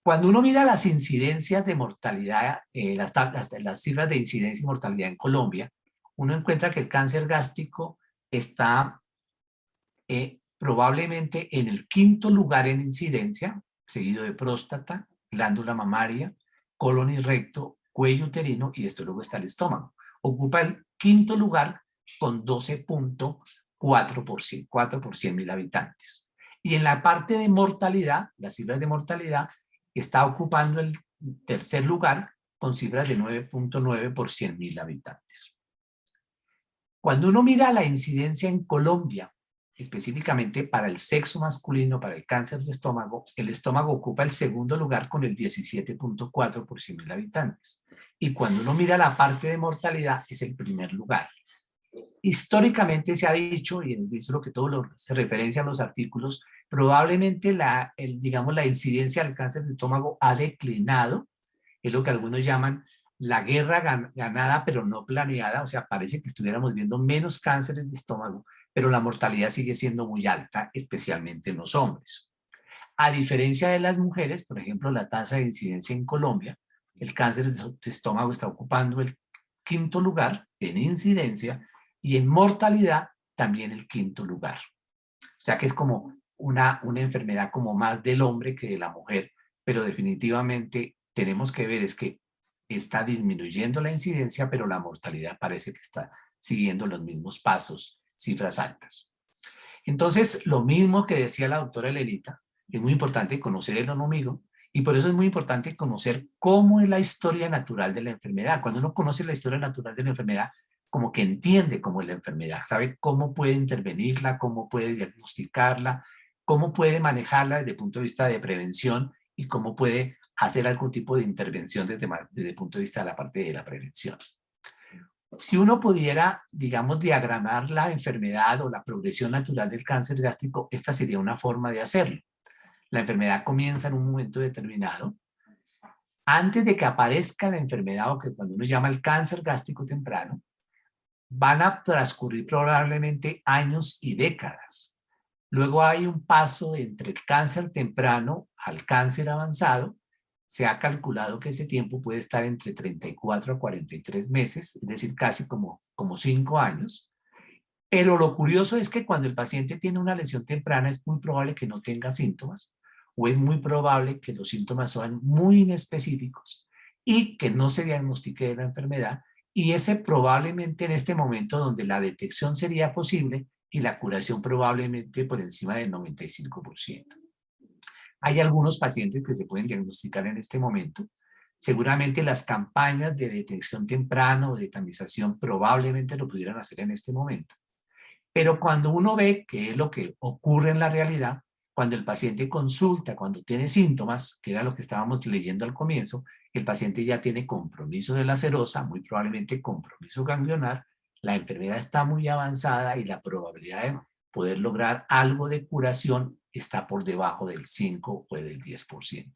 Cuando uno mira las incidencias de mortalidad, las cifras de incidencia y mortalidad en Colombia, uno encuentra que el cáncer gástrico está probablemente en el 5º lugar en incidencia, seguido de próstata, glándula mamaria, colon y recto, cuello uterino, y esto luego está el estómago. Ocupa el 5º lugar con 12.4 por 100.000 habitantes. Y en la parte de mortalidad, las cifras de mortalidad, está ocupando el 3er lugar con cifras de 9.9 por 100.000 habitantes. Cuando uno mira la incidencia en Colombia, específicamente para el sexo masculino, para el cáncer de estómago, el estómago ocupa el segundo lugar con el 17.4 por 100.000 habitantes. Y cuando uno mira la parte de mortalidad, es el primer lugar. Históricamente se ha dicho, y eso es lo que se referencia a los artículos, probablemente la incidencia del cáncer de estómago ha declinado, es lo que algunos llaman la guerra ganada pero no planeada, o sea, parece que estuviéramos viendo menos cánceres de estómago, pero la mortalidad sigue siendo muy alta, especialmente en los hombres. A diferencia de las mujeres, por ejemplo, la tasa de incidencia en Colombia, el cáncer de estómago está ocupando el quinto lugar en incidencia y en mortalidad también el quinto lugar. O sea que es como una enfermedad como más del hombre que de la mujer, pero definitivamente tenemos que ver es que está disminuyendo la incidencia, pero la mortalidad parece que está siguiendo los mismos pasos, cifras altas. Entonces, lo mismo que decía la doctora Lelita, es muy importante conocer el enemigo y por eso es muy importante conocer cómo es la historia natural de la enfermedad. Cuando uno conoce la historia natural de la enfermedad, como que entiende cómo es la enfermedad, sabe cómo puede intervenirla, cómo puede diagnosticarla, cómo puede manejarla desde el punto de vista de prevención y cómo puede hacer algún tipo de intervención desde el punto de vista de la parte de la prevención. Si uno pudiera, digamos, diagramar la enfermedad o la progresión natural del cáncer gástrico, esta sería una forma de hacerlo. La enfermedad comienza en un momento determinado. Antes de que aparezca la enfermedad, o que cuando uno llama el cáncer gástrico temprano, van a transcurrir probablemente años y décadas. Luego hay un paso entre el cáncer temprano al cáncer avanzado. Se ha calculado que ese tiempo puede estar entre 34 a 43 meses, es decir, casi como 5 años. Pero lo curioso es que cuando el paciente tiene una lesión temprana es muy probable que no tenga síntomas o es muy probable que los síntomas sean muy inespecíficos y que no se diagnostique la enfermedad. Y ese probablemente en este momento donde la detección sería posible y la curación probablemente por encima del 95%. Hay algunos pacientes que se pueden diagnosticar en este momento. Seguramente las campañas de detección temprana o de tamización probablemente lo pudieran hacer en este momento. Pero cuando uno ve qué es lo que ocurre en la realidad, cuando el paciente consulta, cuando tiene síntomas, que era lo que estábamos leyendo al comienzo, el paciente ya tiene compromiso de la serosa, muy probablemente compromiso ganglionar, la enfermedad está muy avanzada y la probabilidad de poder lograr algo de curación está por debajo del 5 o del 10%.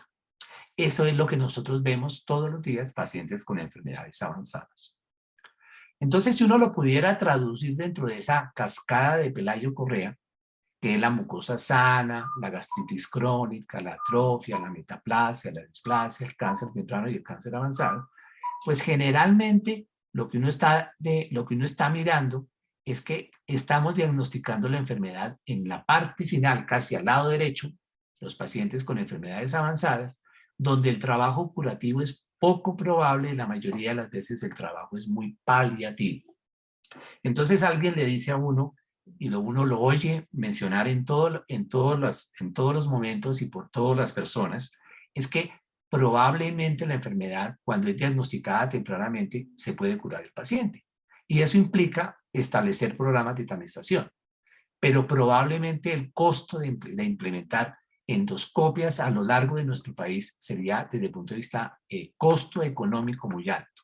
Eso es lo que nosotros vemos todos los días, pacientes con enfermedades avanzadas. Entonces, si uno lo pudiera traducir dentro de esa cascada de Pelayo Correa, que es la mucosa sana, la gastritis crónica, la atrofia, la metaplasia, la displasia, el cáncer temprano y el cáncer avanzado, pues generalmente lo que uno está mirando es que estamos diagnosticando la enfermedad en la parte final, casi al lado derecho, los pacientes con enfermedades avanzadas, donde el trabajo curativo es poco probable y la mayoría de las veces el trabajo es muy paliativo. Entonces alguien le dice a uno, y uno lo oye mencionar en todos los momentos y por todas las personas, es que probablemente la enfermedad, cuando es diagnosticada tempranamente, se puede curar el paciente. Y eso implica establecer programas de tamización. Pero probablemente el costo de implementar endoscopias a lo largo de nuestro país sería, desde el punto de vista costo económico, muy alto.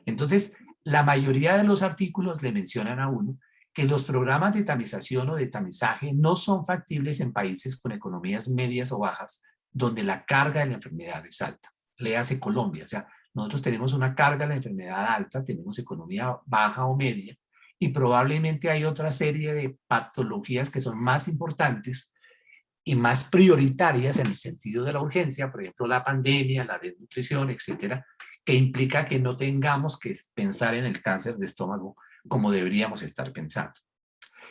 Entonces, la mayoría de los artículos le mencionan a uno que los programas de tamización o de tamizaje no son factibles en países con economías medias o bajas, donde la carga de la enfermedad es alta. Léase Colombia, o sea, nosotros tenemos una carga de la enfermedad alta, tenemos economía baja o media, y probablemente hay otra serie de patologías que son más importantes y más prioritarias en el sentido de la urgencia, por ejemplo, la pandemia, la desnutrición, etcétera, que implica que no tengamos que pensar en el cáncer de estómago como deberíamos estar pensando.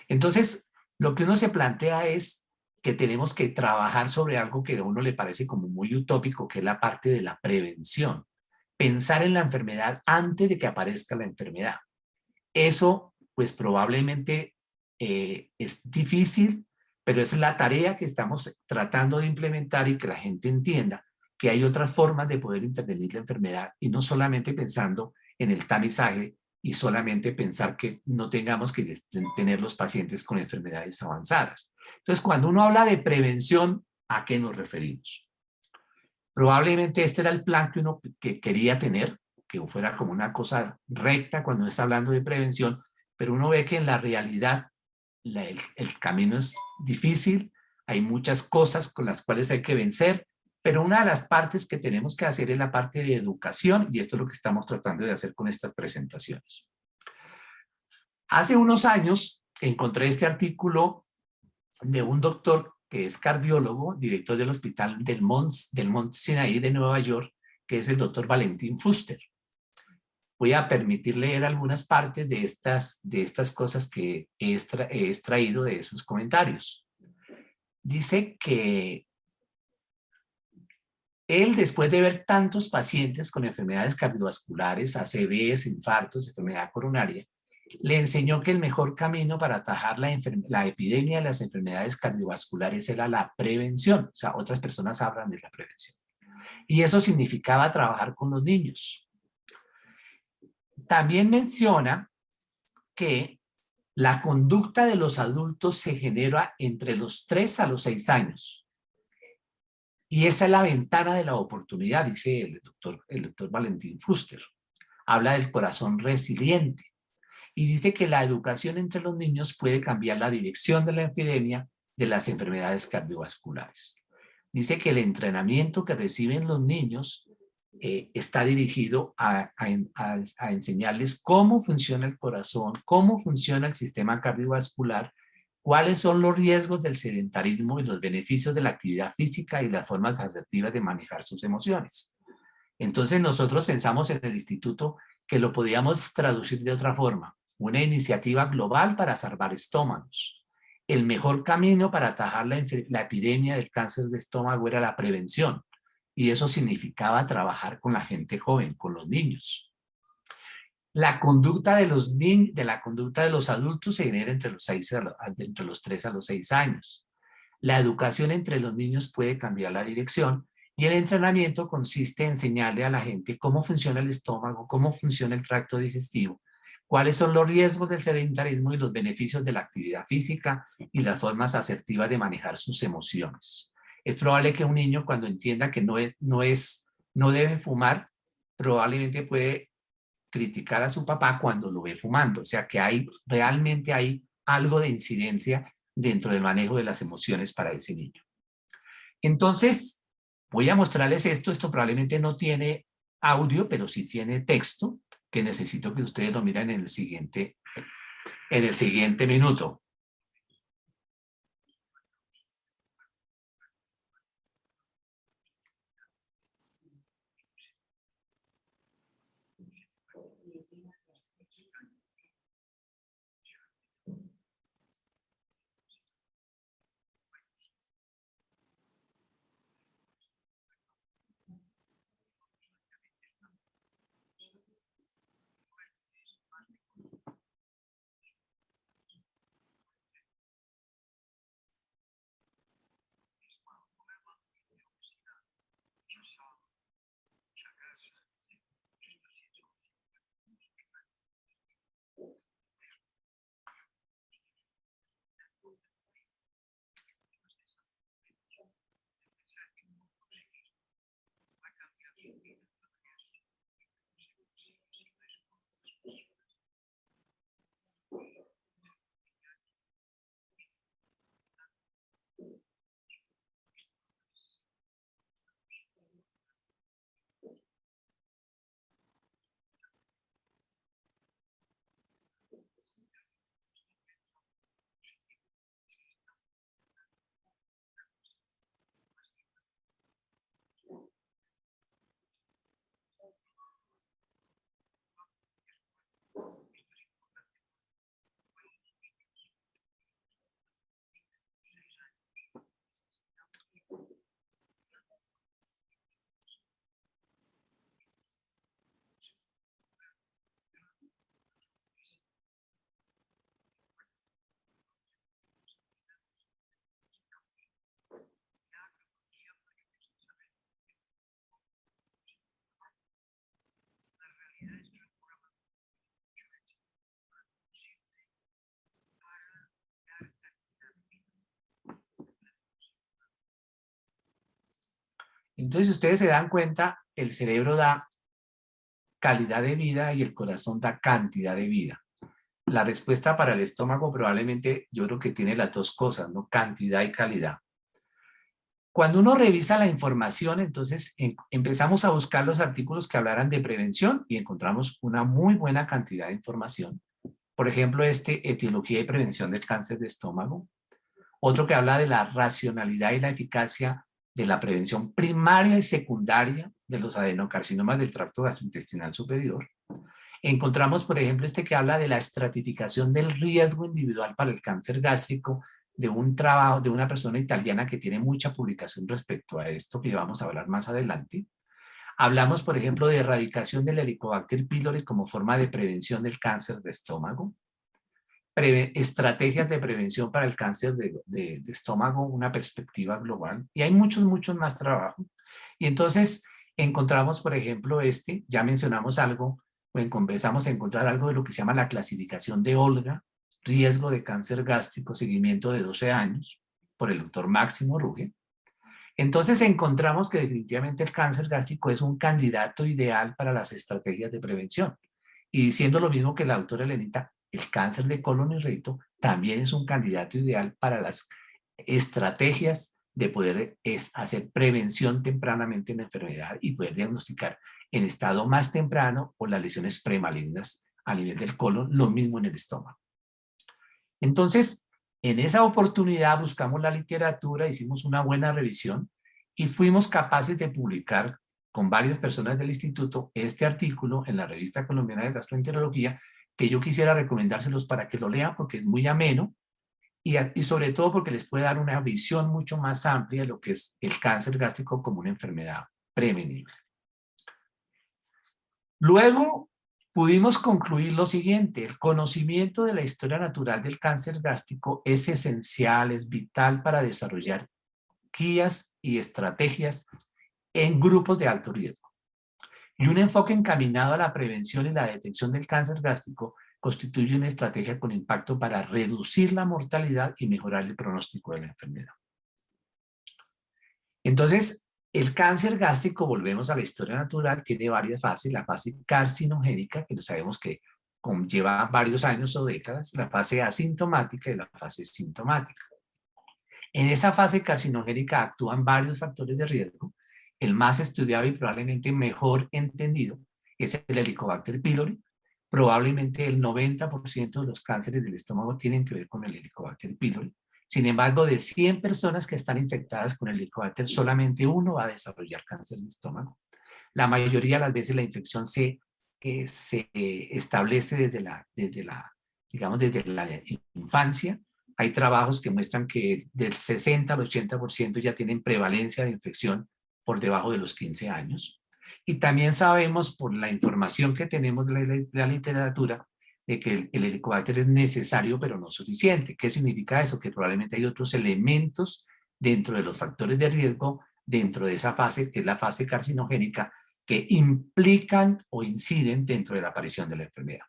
Entonces, lo que uno se plantea es que tenemos que trabajar sobre algo que a uno le parece como muy utópico, que es la parte de la prevención. Pensar en la enfermedad antes de que aparezca la enfermedad. Eso, pues probablemente es difícil, pero es la tarea que estamos tratando de implementar y que la gente entienda que hay otras formas de poder intervenir la enfermedad y no solamente pensando en el tamizaje y solamente pensar que no tengamos que tener los pacientes con enfermedades avanzadas. Entonces, cuando uno habla de prevención, ¿a qué nos referimos? Probablemente este era el plan que uno quería tener, que fuera como una cosa recta cuando uno está hablando de prevención, pero uno ve que en la realidad el camino es difícil, hay muchas cosas con las cuales hay que vencer, pero una de las partes que tenemos que hacer es la parte de educación, y esto es lo que estamos tratando de hacer con estas presentaciones. Hace unos años encontré este artículo de un doctor que es cardiólogo, director del hospital del Mont Sinai de Nueva York, que es el doctor Valentin Fuster. Voy a permitir leer algunas partes de estas cosas que he extraído de esos comentarios. Dice que él, después de ver tantos pacientes con enfermedades cardiovasculares, ACVs, infartos, enfermedad coronaria, le enseñó que el mejor camino para atajar la epidemia de las enfermedades cardiovasculares era la prevención. O sea, otras personas hablan de la prevención. Y eso significaba trabajar con los niños. También menciona que la conducta de los adultos se genera entre los 3 a los 6 años. Y esa es la ventana de la oportunidad, dice el doctor Valentin Fuster. Habla del corazón resiliente. Y dice que la educación entre los niños puede cambiar la dirección de la epidemia de las enfermedades cardiovasculares. Dice que el entrenamiento que reciben los niños está dirigido a enseñarles cómo funciona el corazón, cómo funciona el sistema cardiovascular, cuáles son los riesgos del sedentarismo y los beneficios de la actividad física y las formas asertivas de manejar sus emociones. Entonces nosotros pensamos en el instituto que lo podíamos traducir de otra forma. Una iniciativa global para salvar estómagos. El mejor camino para atajar la epidemia del cáncer de estómago era la prevención. Y eso significaba trabajar con la gente joven, con los niños. La conducta de los adultos se genera entre los 3 a los 6 años. La educación entre los niños puede cambiar la dirección y el entrenamiento consiste en enseñarle a la gente cómo funciona el estómago, cómo funciona el tracto digestivo, cuáles son los riesgos del sedentarismo y los beneficios de la actividad física y las formas asertivas de manejar sus emociones. Es probable que un niño, cuando entienda que no debe fumar, probablemente puede criticar a su papá cuando lo ve fumando. O sea que realmente hay algo de incidencia dentro del manejo de las emociones para ese niño. Entonces, voy a mostrarles esto. Esto probablemente no tiene audio, pero sí tiene texto, que necesito que ustedes lo miren en el siguiente minuto. Entonces, si ustedes se dan cuenta, el cerebro da calidad de vida y el corazón da cantidad de vida. La respuesta para el estómago probablemente yo creo que tiene las dos cosas, ¿no? Cantidad y calidad. Cuando uno revisa la información, entonces empezamos a buscar los artículos que hablaran de prevención y encontramos una muy buena cantidad de información. Por ejemplo, etiología y prevención del cáncer de estómago. Otro que habla de la racionalidad y la eficacia de la prevención primaria y secundaria de los adenocarcinomas del tracto gastrointestinal superior. Encontramos, por ejemplo, que habla de la estratificación del riesgo individual para el cáncer gástrico, de un trabajo de una persona italiana que tiene mucha publicación respecto a esto, que vamos a hablar más adelante. Hablamos, por ejemplo, de erradicación del Helicobacter pylori como forma de prevención del cáncer de estómago. Estrategias de prevención para el cáncer de estómago, una perspectiva global. Y hay muchos más trabajos. Y entonces encontramos, por ejemplo, ya mencionamos algo, o empezamos a encontrar algo de lo que se llama la clasificación de Olga, riesgo de cáncer gástrico, seguimiento de 12 años, por el doctor Máximo Ruge. Entonces encontramos que definitivamente el cáncer gástrico es un candidato ideal para las estrategias de prevención. Y diciendo lo mismo que la doctora Elenita, el cáncer de colon y recto también es un candidato ideal para las estrategias de poder hacer prevención tempranamente en la enfermedad y poder diagnosticar en estado más temprano o las lesiones premalignas a nivel del colon, lo mismo en el estómago. Entonces, en esa oportunidad buscamos la literatura, hicimos una buena revisión y fuimos capaces de publicar con varias personas del instituto este artículo en la Revista Colombiana de Gastroenterología, que yo quisiera recomendárselos para que lo lean porque es muy ameno y sobre todo porque les puede dar una visión mucho más amplia de lo que es el cáncer gástrico como una enfermedad prevenible. Luego pudimos concluir lo siguiente: el conocimiento de la historia natural del cáncer gástrico es esencial, es vital para desarrollar guías y estrategias en grupos de alto riesgo. Y un enfoque encaminado a la prevención y la detección del cáncer gástrico constituye una estrategia con impacto para reducir la mortalidad y mejorar el pronóstico de la enfermedad. Entonces, el cáncer gástrico, volvemos a la historia natural, tiene varias fases. La fase carcinogénica, que no sabemos que lleva varios años o décadas, la fase asintomática y la fase sintomática. En esa fase carcinogénica actúan varios factores de riesgo. El más estudiado y probablemente mejor entendido es el Helicobacter pylori. Probablemente el 90% de los cánceres del estómago tienen que ver con el Helicobacter pylori. Sin embargo, de 100 personas que están infectadas con el Helicobacter, solamente uno va a desarrollar cáncer de estómago. La mayoría de las veces la infección se establece desde la infancia. Hay trabajos que muestran que del 60 al 80% ya tienen prevalencia de infección por debajo de los 15 años. Y también sabemos por la información que tenemos de la literatura de que el Helicobacter es necesario pero no suficiente. ¿Qué significa eso? Que probablemente hay otros elementos dentro de los factores de riesgo, dentro de esa fase, que es la fase carcinogénica, que implican o inciden dentro de la aparición de la enfermedad.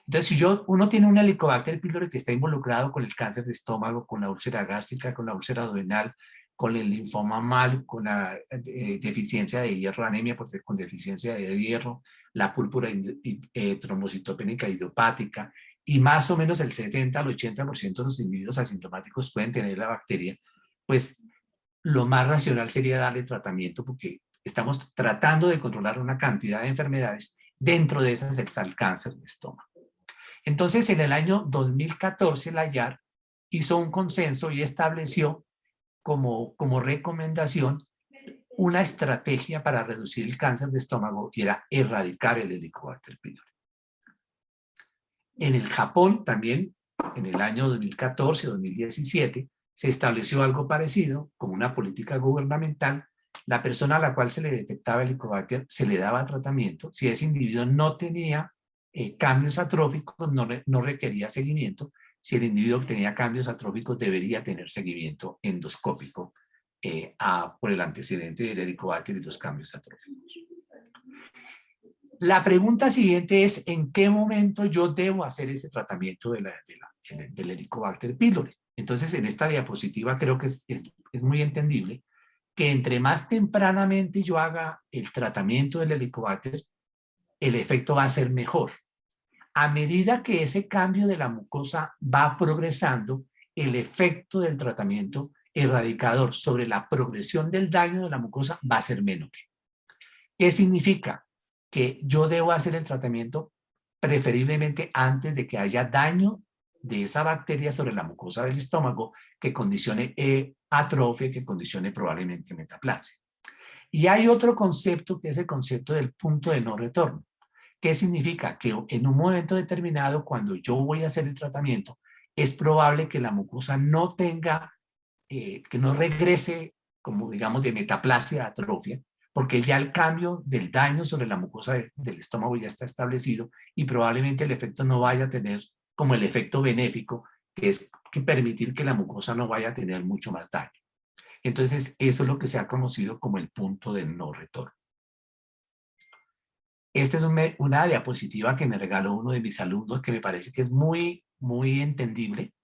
Entonces, si uno tiene un Helicobacter pylori que está involucrado con el cáncer de estómago, con la úlcera gástrica, con la úlcera abdominal, con el linfoma mal, con la deficiencia de hierro, anemia con deficiencia de hierro, la púrpura trombocitopénica idiopática, y más o menos el 70 al 80% de los individuos asintomáticos pueden tener la bacteria, pues lo más racional sería darle tratamiento porque estamos tratando de controlar una cantidad de enfermedades. Dentro de esas está el cáncer de estómago. Entonces, en el año 2014, la IARC hizo un consenso y estableció como recomendación una estrategia para reducir el cáncer de estómago y era erradicar el Helicobacter pylori. En el Japón también, en el año 2014-2017, se estableció algo parecido como una política gubernamental. La persona a la cual se le detectaba el Helicobacter se le daba tratamiento. Si ese individuo no tenía cambios atróficos, no requería seguimiento. Si el individuo tenía cambios atróficos, debería tener seguimiento endoscópico por el antecedente del Helicobacter y los cambios atróficos. La pregunta siguiente es: ¿en qué momento yo debo hacer ese tratamiento del Helicobacter pylori? Entonces, en esta diapositiva creo que es muy entendible que entre más tempranamente yo haga el tratamiento del Helicobacter, el efecto va a ser mejor. A medida que ese cambio de la mucosa va progresando, el efecto del tratamiento erradicador sobre la progresión del daño de la mucosa va a ser menor. ¿Qué significa? Que yo debo hacer el tratamiento preferiblemente antes de que haya daño de esa bacteria sobre la mucosa del estómago que condicione atrofia, que condicione probablemente metaplasia. Y hay otro concepto que es el concepto del punto de no retorno. ¿Qué significa? Que en un momento determinado, cuando yo voy a hacer el tratamiento, es probable que la mucosa no tenga, que no regrese, como digamos, de metaplasia a atrofia, porque ya el cambio del daño sobre la mucosa del estómago ya está establecido y probablemente el efecto no vaya a tener como el efecto benéfico, que es que permitir que la mucosa no vaya a tener mucho más daño. Entonces, eso es lo que se ha conocido como el punto de no retorno. Esta es una diapositiva que me regaló uno de mis alumnos que me parece que es muy, muy entendible.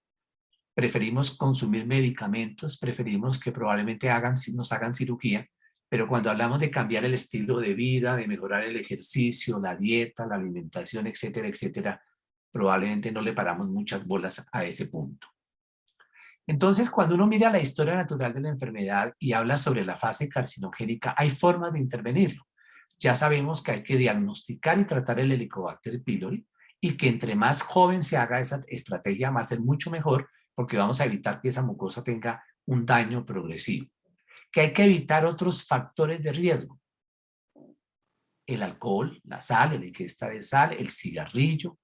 Preferimos consumir medicamentos, preferimos que probablemente nos hagan cirugía, pero cuando hablamos de cambiar el estilo de vida, de mejorar el ejercicio, la dieta, la alimentación, etcétera, etcétera, probablemente no le paramos muchas bolas a ese punto. Entonces, cuando uno mira la historia natural de la enfermedad y habla sobre la fase carcinogénica, hay formas de intervenirlo. Ya sabemos que hay que diagnosticar y tratar el Helicobacter pylori y que entre más joven se haga esa estrategia va a ser mucho mejor porque vamos a evitar que esa mucosa tenga un daño progresivo. Que hay que evitar otros factores de riesgo. El alcohol, la sal, la ingesta de sal, el cigarrillo,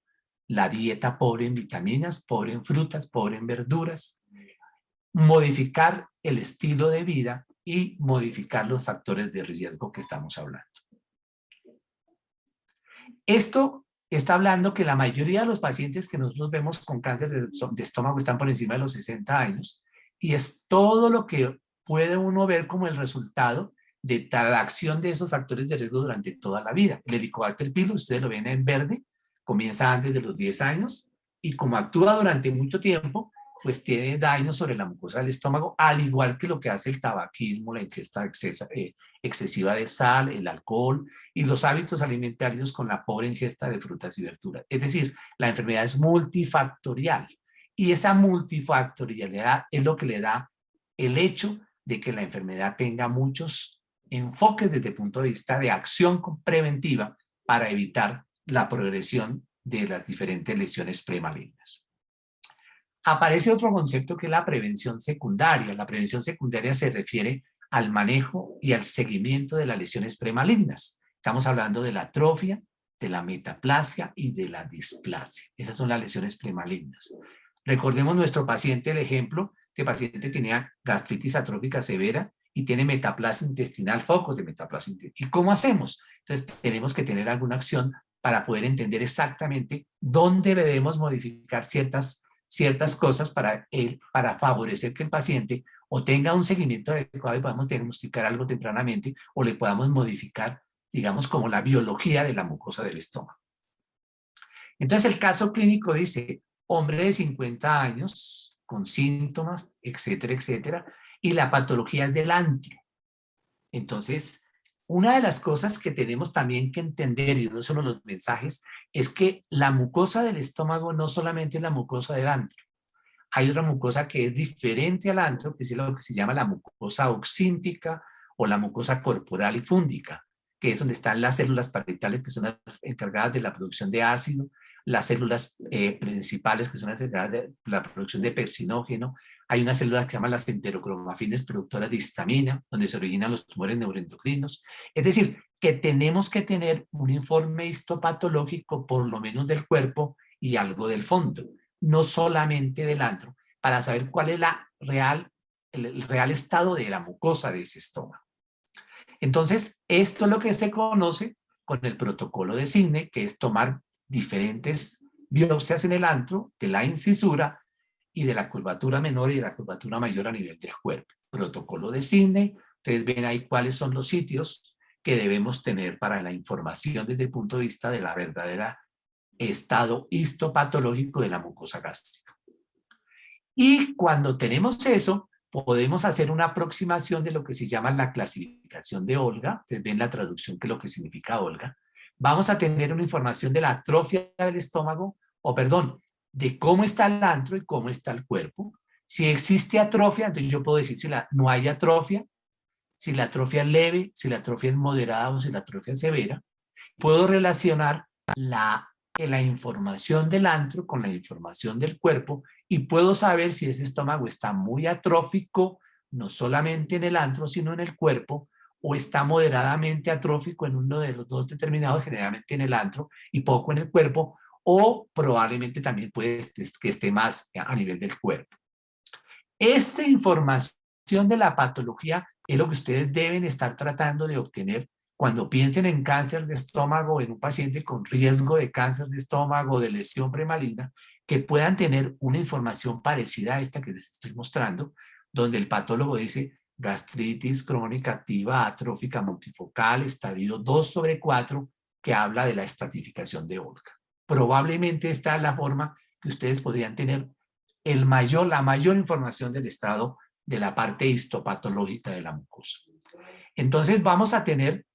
la dieta pobre en vitaminas, pobre en frutas, pobre en verduras. Modificar el estilo de vida y modificar los factores de riesgo que estamos hablando. Esto está hablando que la mayoría de los pacientes que nosotros vemos con cáncer de estómago están por encima de los 60 años y es todo lo que puede uno ver como el resultado de la acción de esos factores de riesgo durante toda la vida. El Helicobacter pylori, ustedes lo ven en verde, comienza antes de los 10 años y como actúa durante mucho tiempo, pues tiene daño sobre la mucosa del estómago, al igual que lo que hace el tabaquismo, la ingesta excesiva de sal, el alcohol y los hábitos alimentarios con la pobre ingesta de frutas y verduras. Es decir, la enfermedad es multifactorial y esa multifactorialidad es lo que le da el hecho de que la enfermedad tenga muchos enfoques desde el punto de vista de acción preventiva para evitar la progresión de las diferentes lesiones premalignas. Aparece otro concepto que es la prevención secundaria. La prevención secundaria se refiere al manejo y al seguimiento de las lesiones premalignas. Estamos hablando de la atrofia, de la metaplasia y de la displasia. Esas son las lesiones premalignas. Recordemos nuestro paciente, el ejemplo, este paciente tenía gastritis atrófica severa y tiene metaplasia intestinal, focos de metaplasia intestinal. ¿Y cómo hacemos? Entonces tenemos que tener alguna acción para poder entender exactamente dónde debemos modificar ciertas cosas para favorecer que el paciente o tenga un seguimiento adecuado y podamos diagnosticar algo tempranamente o le podamos modificar, digamos, como la biología de la mucosa del estómago. Entonces el caso clínico dice, hombre de 50 años con síntomas, etcétera, etcétera, y la patología es del antro. Entonces, una de las cosas que tenemos también que entender, y uno de los mensajes, es que la mucosa del estómago no solamente es la mucosa del antro. Hay otra mucosa que es diferente al antro, que es lo que se llama la mucosa oxíntica o la mucosa corporal y fúndica, que es donde están las células parietales que son las encargadas de la producción de ácido, las células principales que son las encargadas de la producción de pepsinógeno. Hay unas células que se llaman las enterocromafines productoras de histamina, donde se originan los tumores neuroendocrinos. Es decir, que tenemos que tener un informe histopatológico por lo menos del cuerpo y algo del fondo, no solamente del antro, para saber cuál es el real estado de la mucosa de ese estómago. Entonces, esto es lo que se conoce con el protocolo de Sidney, que es tomar diferentes biopsias en el antro, de la incisura y de la curvatura menor y de la curvatura mayor a nivel del cuerpo. Protocolo de Sidney, ustedes ven ahí cuáles son los sitios que debemos tener para la información desde el punto de vista de la verdadera estado histopatológico de la mucosa gástrica. Y cuando tenemos eso, podemos hacer una aproximación de lo que se llama la clasificación de Olga. Ustedes ven la traducción que es lo que significa Olga. Vamos a tener una información de la atrofia del estómago, o perdón, de cómo está el antro y cómo está el cuerpo. Si existe atrofia, entonces yo puedo decir si no hay atrofia, si la atrofia es leve, si la atrofia es moderada o si la atrofia es severa. Puedo relacionar la información del antro con la información del cuerpo y puedo saber si ese estómago está muy atrófico, no solamente en el antro, sino en el cuerpo, o está moderadamente atrófico en uno de los dos determinados, generalmente en el antro y poco en el cuerpo, o probablemente también puede que esté más a nivel del cuerpo. Esta información de la patología es lo que ustedes deben estar tratando de obtener cuando piensen en cáncer de estómago, en un paciente con riesgo de cáncer de estómago, de lesión premaligna, que puedan tener una información parecida a esta que les estoy mostrando, donde el patólogo dice gastritis crónica activa atrófica multifocal, estadio 2/4, que habla de la estratificación de Olga. Probablemente esta es la forma que ustedes podrían tener la mayor información del estado de la parte histopatológica de la mucosa. Entonces vamos a tener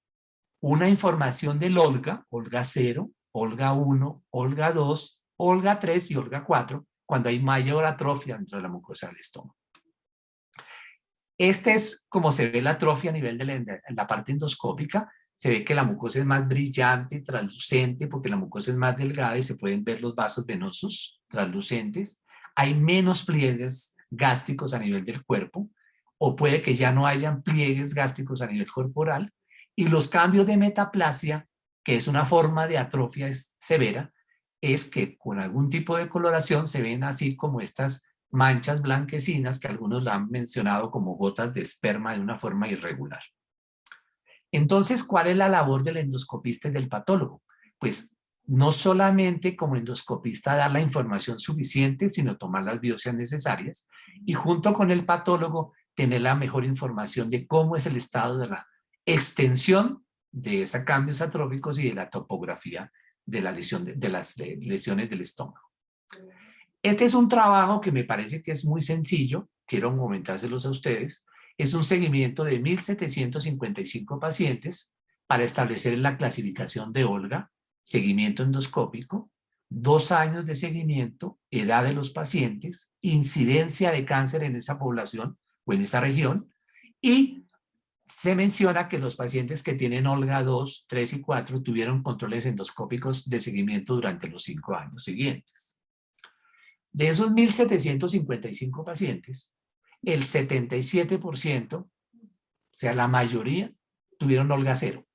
una información del Olga, Olga 0, Olga 1, Olga 2, Olga 3 y Olga 4, cuando hay mayor atrofia dentro de la mucosa del estómago. Este es como se ve la atrofia a nivel de la parte endoscópica. Se ve que la mucosa es más brillante y translucente porque la mucosa es más delgada y se pueden ver los vasos venosos translucentes. Hay menos pliegues gástricos a nivel del cuerpo, o puede que ya no hayan pliegues gástricos a nivel corporal. Y los cambios de metaplasia, que es una forma de atrofia severa, es que con algún tipo de coloración se ven así como estas manchas blanquecinas que algunos la han mencionado como gotas de esperma de una forma irregular. Entonces, ¿cuál es la labor del endoscopista y del patólogo? Pues no solamente como endoscopista dar la información suficiente, sino tomar las biopsias necesarias y junto con el patólogo tener la mejor información de cómo es el estado de la extensión de esos cambios atróficos y de la topografía de la lesión de las lesiones del estómago. Este es un trabajo que me parece que es muy sencillo, quiero comentárselos a ustedes. Es un seguimiento de 1.755 pacientes para establecer la clasificación de Olga, seguimiento endoscópico, 2 años de seguimiento, edad de los pacientes, incidencia de cáncer en esa población o en esa región, y se menciona que los pacientes que tienen Olga 2, 3 y 4 tuvieron controles endoscópicos de seguimiento durante los 5 años siguientes. De esos 1.755 pacientes, el 77%, o sea, la mayoría, tuvieron Olga 0.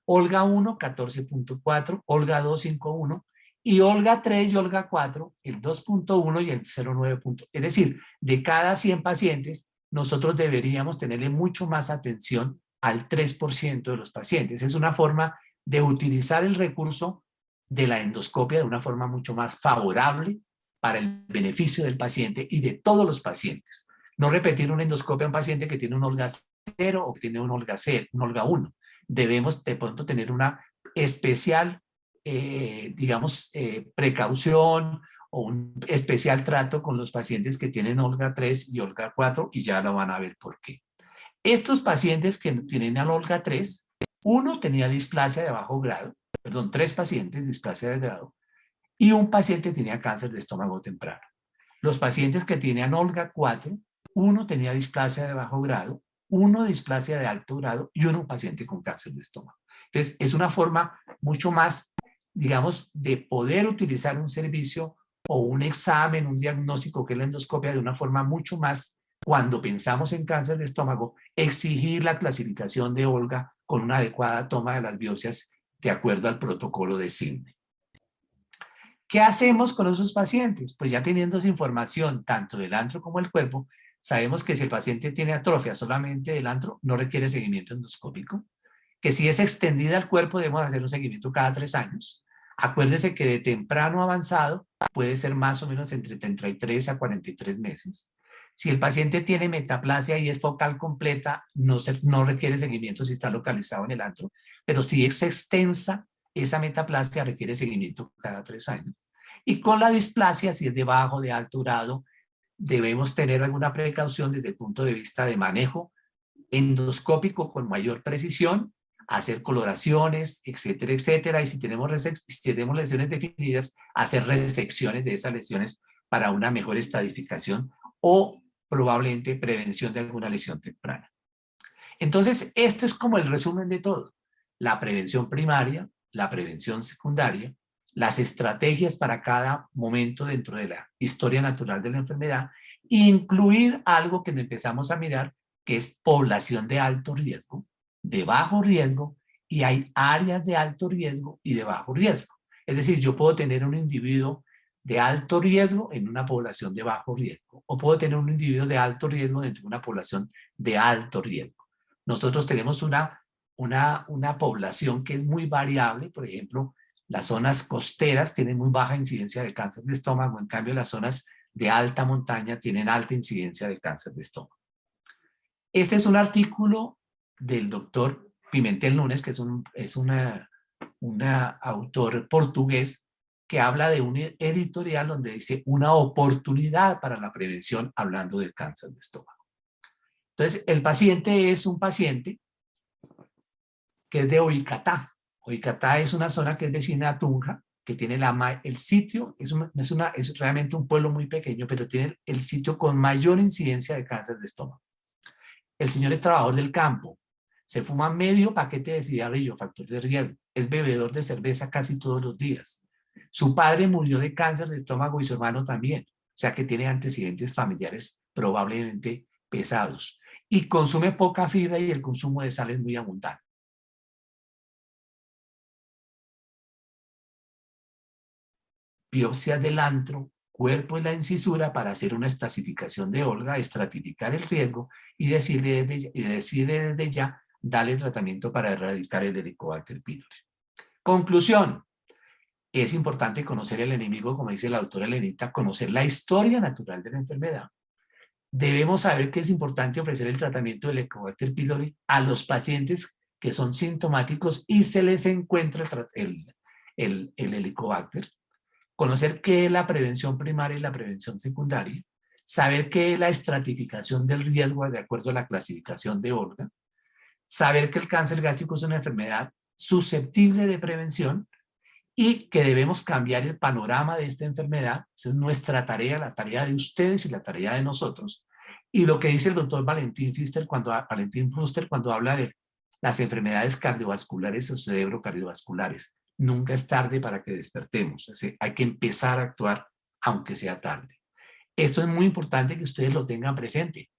Olga 1, 14.4, Olga 2, 5.1, y Olga 3 y Olga 4, el 2.1 y el 0.9. Es decir, de cada 100 pacientes, nosotros deberíamos tenerle mucho más atención al 3% de los pacientes. Es una forma de utilizar el recurso de la endoscopia de una forma mucho más favorable para el beneficio del paciente y de todos los pacientes. No repetir una endoscopia a un paciente que tiene un Olga 0 o que tiene un Olga 0, un Olga 1. Debemos de pronto tener una especial, precaución o un especial trato con los pacientes que tienen Olga 3 y Olga 4 y ya lo van a ver por qué. Estos pacientes que tienen al Olga 3, uno tenía displasia de bajo grado, perdón, 3 pacientes displasia de grado y un paciente tenía cáncer de estómago temprano. Los pacientes que tenían Olga 4, uno tenía displasia de bajo grado, uno displasia de alto grado y uno paciente con cáncer de estómago. Entonces, es una forma mucho más, digamos, de poder utilizar un servicio o un examen, un diagnóstico que es la endoscopia de una forma mucho más, cuando pensamos en cáncer de estómago, exigir la clasificación de Olga con una adecuada toma de las biopsias de acuerdo al protocolo de Sydney. ¿Qué hacemos con esos pacientes? Pues ya teniendo esa información tanto del antro como del cuerpo, sabemos que si el paciente tiene atrofia solamente del antro, no requiere seguimiento endoscópico, que si es extendida al cuerpo debemos hacer un seguimiento cada 3 años. Acuérdese que de temprano a avanzado puede ser más o menos entre 33 a 43 meses. Si el paciente tiene metaplasia y es focal completa, no requiere seguimiento si está localizado en el antro, pero si es extensa, esa metaplasia requiere seguimiento cada 3 años. Y con la displasia, si es de bajo, de alto grado, debemos tener alguna precaución desde el punto de vista de manejo endoscópico con mayor precisión, hacer coloraciones, etcétera, etcétera, y si tenemos lesiones definidas, hacer resecciones de esas lesiones para una mejor estadificación o probablemente prevención de alguna lesión temprana. Entonces, esto es como el resumen de todo. La prevención primaria, la prevención secundaria, las estrategias para cada momento dentro de la historia natural de la enfermedad, incluir algo que empezamos a mirar, que es población de alto riesgo, de bajo riesgo, y hay áreas de alto riesgo y de bajo riesgo. Es decir, yo puedo tener un individuo de alto riesgo en una población de bajo riesgo, o puedo tener un individuo de alto riesgo dentro de una población de alto riesgo. Nosotros tenemos una población que es muy variable. Por ejemplo, las zonas costeras tienen muy baja incidencia de cáncer de estómago, en cambio las zonas de alta montaña tienen alta incidencia de cáncer de estómago. Este es un artículo del doctor Pimentel Núñez, que es un autor portugués, que habla de un editorial donde dice una oportunidad para la prevención, hablando del cáncer de estómago. Entonces, el paciente es un paciente que es de Oicatá. Oicatá es una zona que es vecina a Tunja, que tiene el sitio, es realmente un pueblo muy pequeño, pero tiene el sitio con mayor incidencia de cáncer de estómago. El señor es trabajador del campo, se fuma medio paquete de cigarrillo, factor de riesgo, es bebedor de cerveza casi todos los días. Su padre murió de cáncer de estómago y su hermano también, o sea que tiene antecedentes familiares probablemente pesados. Y consume poca fibra y el consumo de sal es muy abundante. Biopsia del antro, cuerpo y la incisura para hacer una estasificación de Olga, estratificar el riesgo y decirle desde ya, darle tratamiento para erradicar el Helicobacter pylori. Conclusión. Es importante conocer el enemigo, como dice la doctora Elenita, conocer la historia natural de la enfermedad. Debemos saber que es importante ofrecer el tratamiento del Helicobacter pylori a los pacientes que son sintomáticos y se les encuentra el Helicobacter. Conocer qué es la prevención primaria y la prevención secundaria. Saber qué es la estratificación del riesgo de acuerdo a la clasificación de Olga. Saber que el cáncer gástrico es una enfermedad susceptible de prevención y que debemos cambiar el panorama de esta enfermedad. Esa es nuestra tarea, la tarea de ustedes y la tarea de nosotros. Y lo que dice el doctor Valentín Fuster cuando habla de las enfermedades cardiovasculares o cerebrocardiovasculares. Nunca es tarde para que despertemos. Hay que empezar a actuar aunque sea tarde. Esto es muy importante que ustedes lo tengan presente,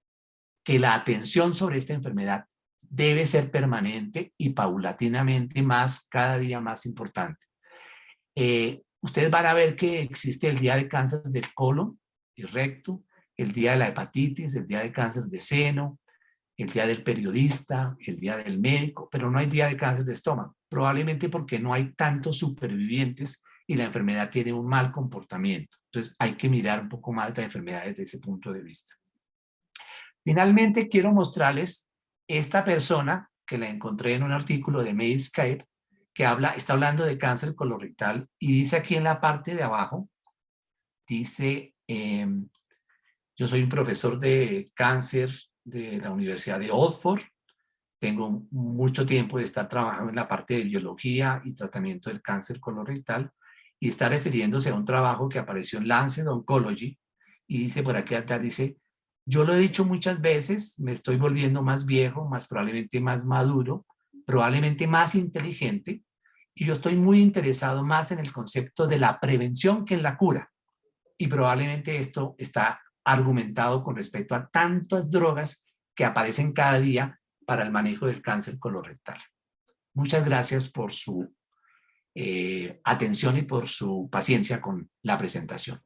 que la atención sobre esta enfermedad debe ser permanente y paulatinamente cada día más importante. Ustedes van a ver que existe el día de cáncer del colon y recto, el día de la hepatitis, el día de cáncer de seno, el día del periodista, el día del médico, pero no hay día de cáncer de estómago, probablemente porque no hay tantos supervivientes y la enfermedad tiene un mal comportamiento. Entonces hay que mirar un poco más la enfermedad desde ese punto de vista. Finalmente quiero mostrarles esta persona que la encontré en un artículo de Medscape que está hablando de cáncer colorectal y dice aquí en la parte de abajo, dice, yo soy un profesor de cáncer de la Universidad de Oxford, tengo mucho tiempo de estar trabajando en la parte de biología y tratamiento del cáncer colorectal y está refiriéndose a un trabajo que apareció en Lancet Oncology y dice por aquí atrás, dice, yo lo he dicho muchas veces, me estoy volviendo más viejo, más probablemente más maduro, probablemente más inteligente y yo estoy muy interesado más en el concepto de la prevención que en la cura y probablemente esto está argumentado con respecto a tantas drogas que aparecen cada día para el manejo del cáncer colorectal. Muchas gracias por su atención y por su paciencia con la presentación.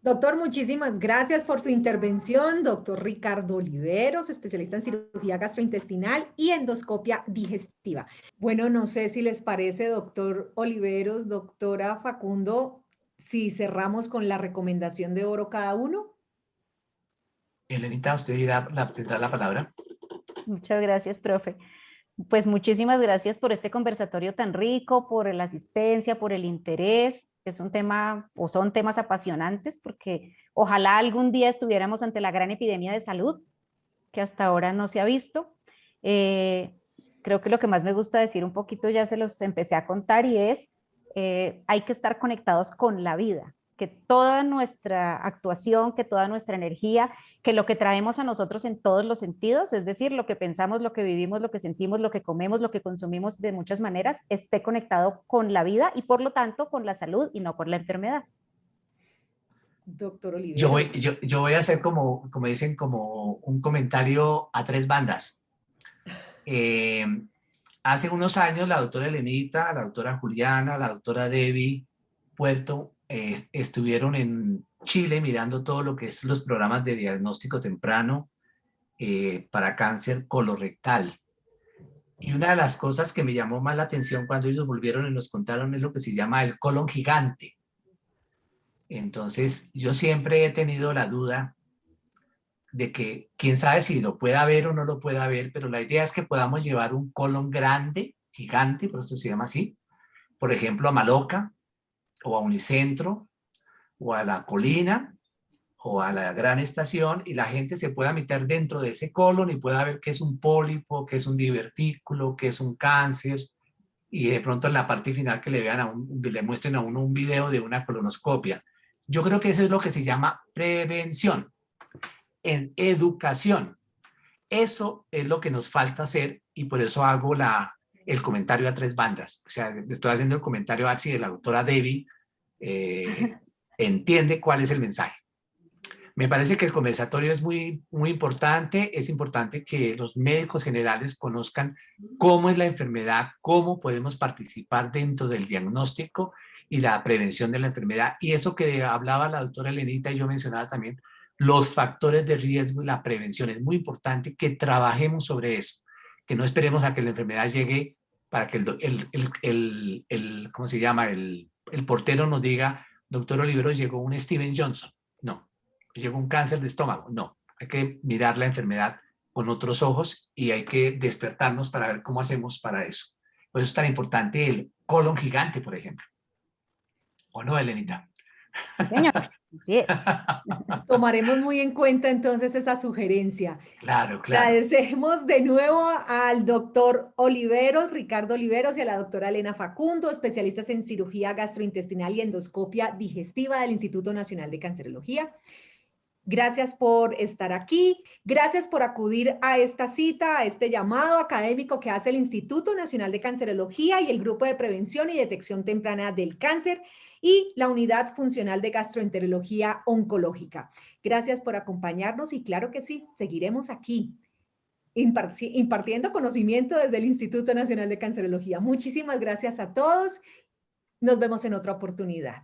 Doctor, muchísimas gracias por su intervención. Doctor Ricardo Oliveros, especialista en cirugía gastrointestinal y endoscopia digestiva. Bueno, no sé si les parece, doctor Oliveros, doctora Facundo, si cerramos con la recomendación de oro cada uno. Elenita, usted tendrá la palabra. Muchas gracias, profe. Pues muchísimas gracias por este conversatorio tan rico, por la asistencia, por el interés. Es un tema o son temas apasionantes porque ojalá algún día estuviéramos ante la gran epidemia de salud que hasta ahora no se ha visto. Eh, Creo que lo que más me gusta decir un poquito ya se los empecé a contar y es hay que estar conectados con la vida, que toda nuestra actuación, que toda nuestra energía, que lo que traemos a nosotros en todos los sentidos, es decir, lo que pensamos, lo que vivimos, lo que sentimos, lo que comemos, lo que consumimos de muchas maneras, esté conectado con la vida y por lo tanto con la salud y no con la enfermedad. Doctor Yo voy, Oliveros. yo voy a hacer como dicen, como un comentario a tres bandas. Eh, Hace unos años la doctora Elenita, la doctora Juliana, la doctora Debbie Puerto estuvieron en Chile mirando todo lo que es los programas de diagnóstico temprano para cáncer colorectal. Y una de las cosas que me llamó más la atención cuando ellos volvieron y nos contaron es lo que se llama el colon gigante. Entonces, yo siempre he tenido la duda de que quién sabe si lo pueda ver o no lo pueda ver, pero la idea es que podamos llevar un colon grande, gigante, por eso se llama así, por ejemplo, a Maloca o a Unicentro o a La Colina o a la Gran Estación y la gente se pueda meter dentro de ese colon y pueda ver qué es un pólipo, qué es un divertículo, qué es un cáncer y de pronto en la parte final que le vean le muestren a uno un video de una colonoscopia. Yo creo que eso es lo que se llama prevención. En educación. Eso es lo que nos falta hacer y por eso hago el comentario a tres bandas. O sea, le estoy haciendo el comentario a ver si la doctora Debbie entiende cuál es el mensaje. Me parece que el conversatorio es muy importante. Es importante que los médicos generales conozcan cómo es la enfermedad, cómo podemos participar dentro del diagnóstico y la prevención de la enfermedad. Y eso que hablaba la doctora Elenita y yo mencionaba también, los factores de riesgo y la prevención. Es muy importante que trabajemos sobre eso, que no esperemos a que la enfermedad llegue para que ¿cómo se llama? El portero nos diga, doctor Olivero, llegó un Steven Johnson. No, llegó un cáncer de estómago. No, hay que mirar la enfermedad con otros ojos y hay que despertarnos para ver cómo hacemos para eso. Por eso es tan importante el colon gigante, por ejemplo. ¿O no, Elenita? Sí, señor. Así es. Tomaremos muy en cuenta entonces esa sugerencia. Claro, claro. Agradecemos de nuevo al doctor Oliveros, Ricardo Oliveros y a la doctora Elena Facundo, especialistas en cirugía gastrointestinal y endoscopia digestiva del Instituto Nacional de Cancerología. Gracias por estar aquí, gracias por acudir a esta cita, a este llamado académico que hace el Instituto Nacional de Cancerología y el Grupo de Prevención y Detección Temprana del Cáncer y la Unidad Funcional de Gastroenterología Oncológica. Gracias por acompañarnos y claro que sí, seguiremos aquí impartiendo conocimiento desde el Instituto Nacional de Cancerología. Muchísimas gracias a todos. Nos vemos en otra oportunidad.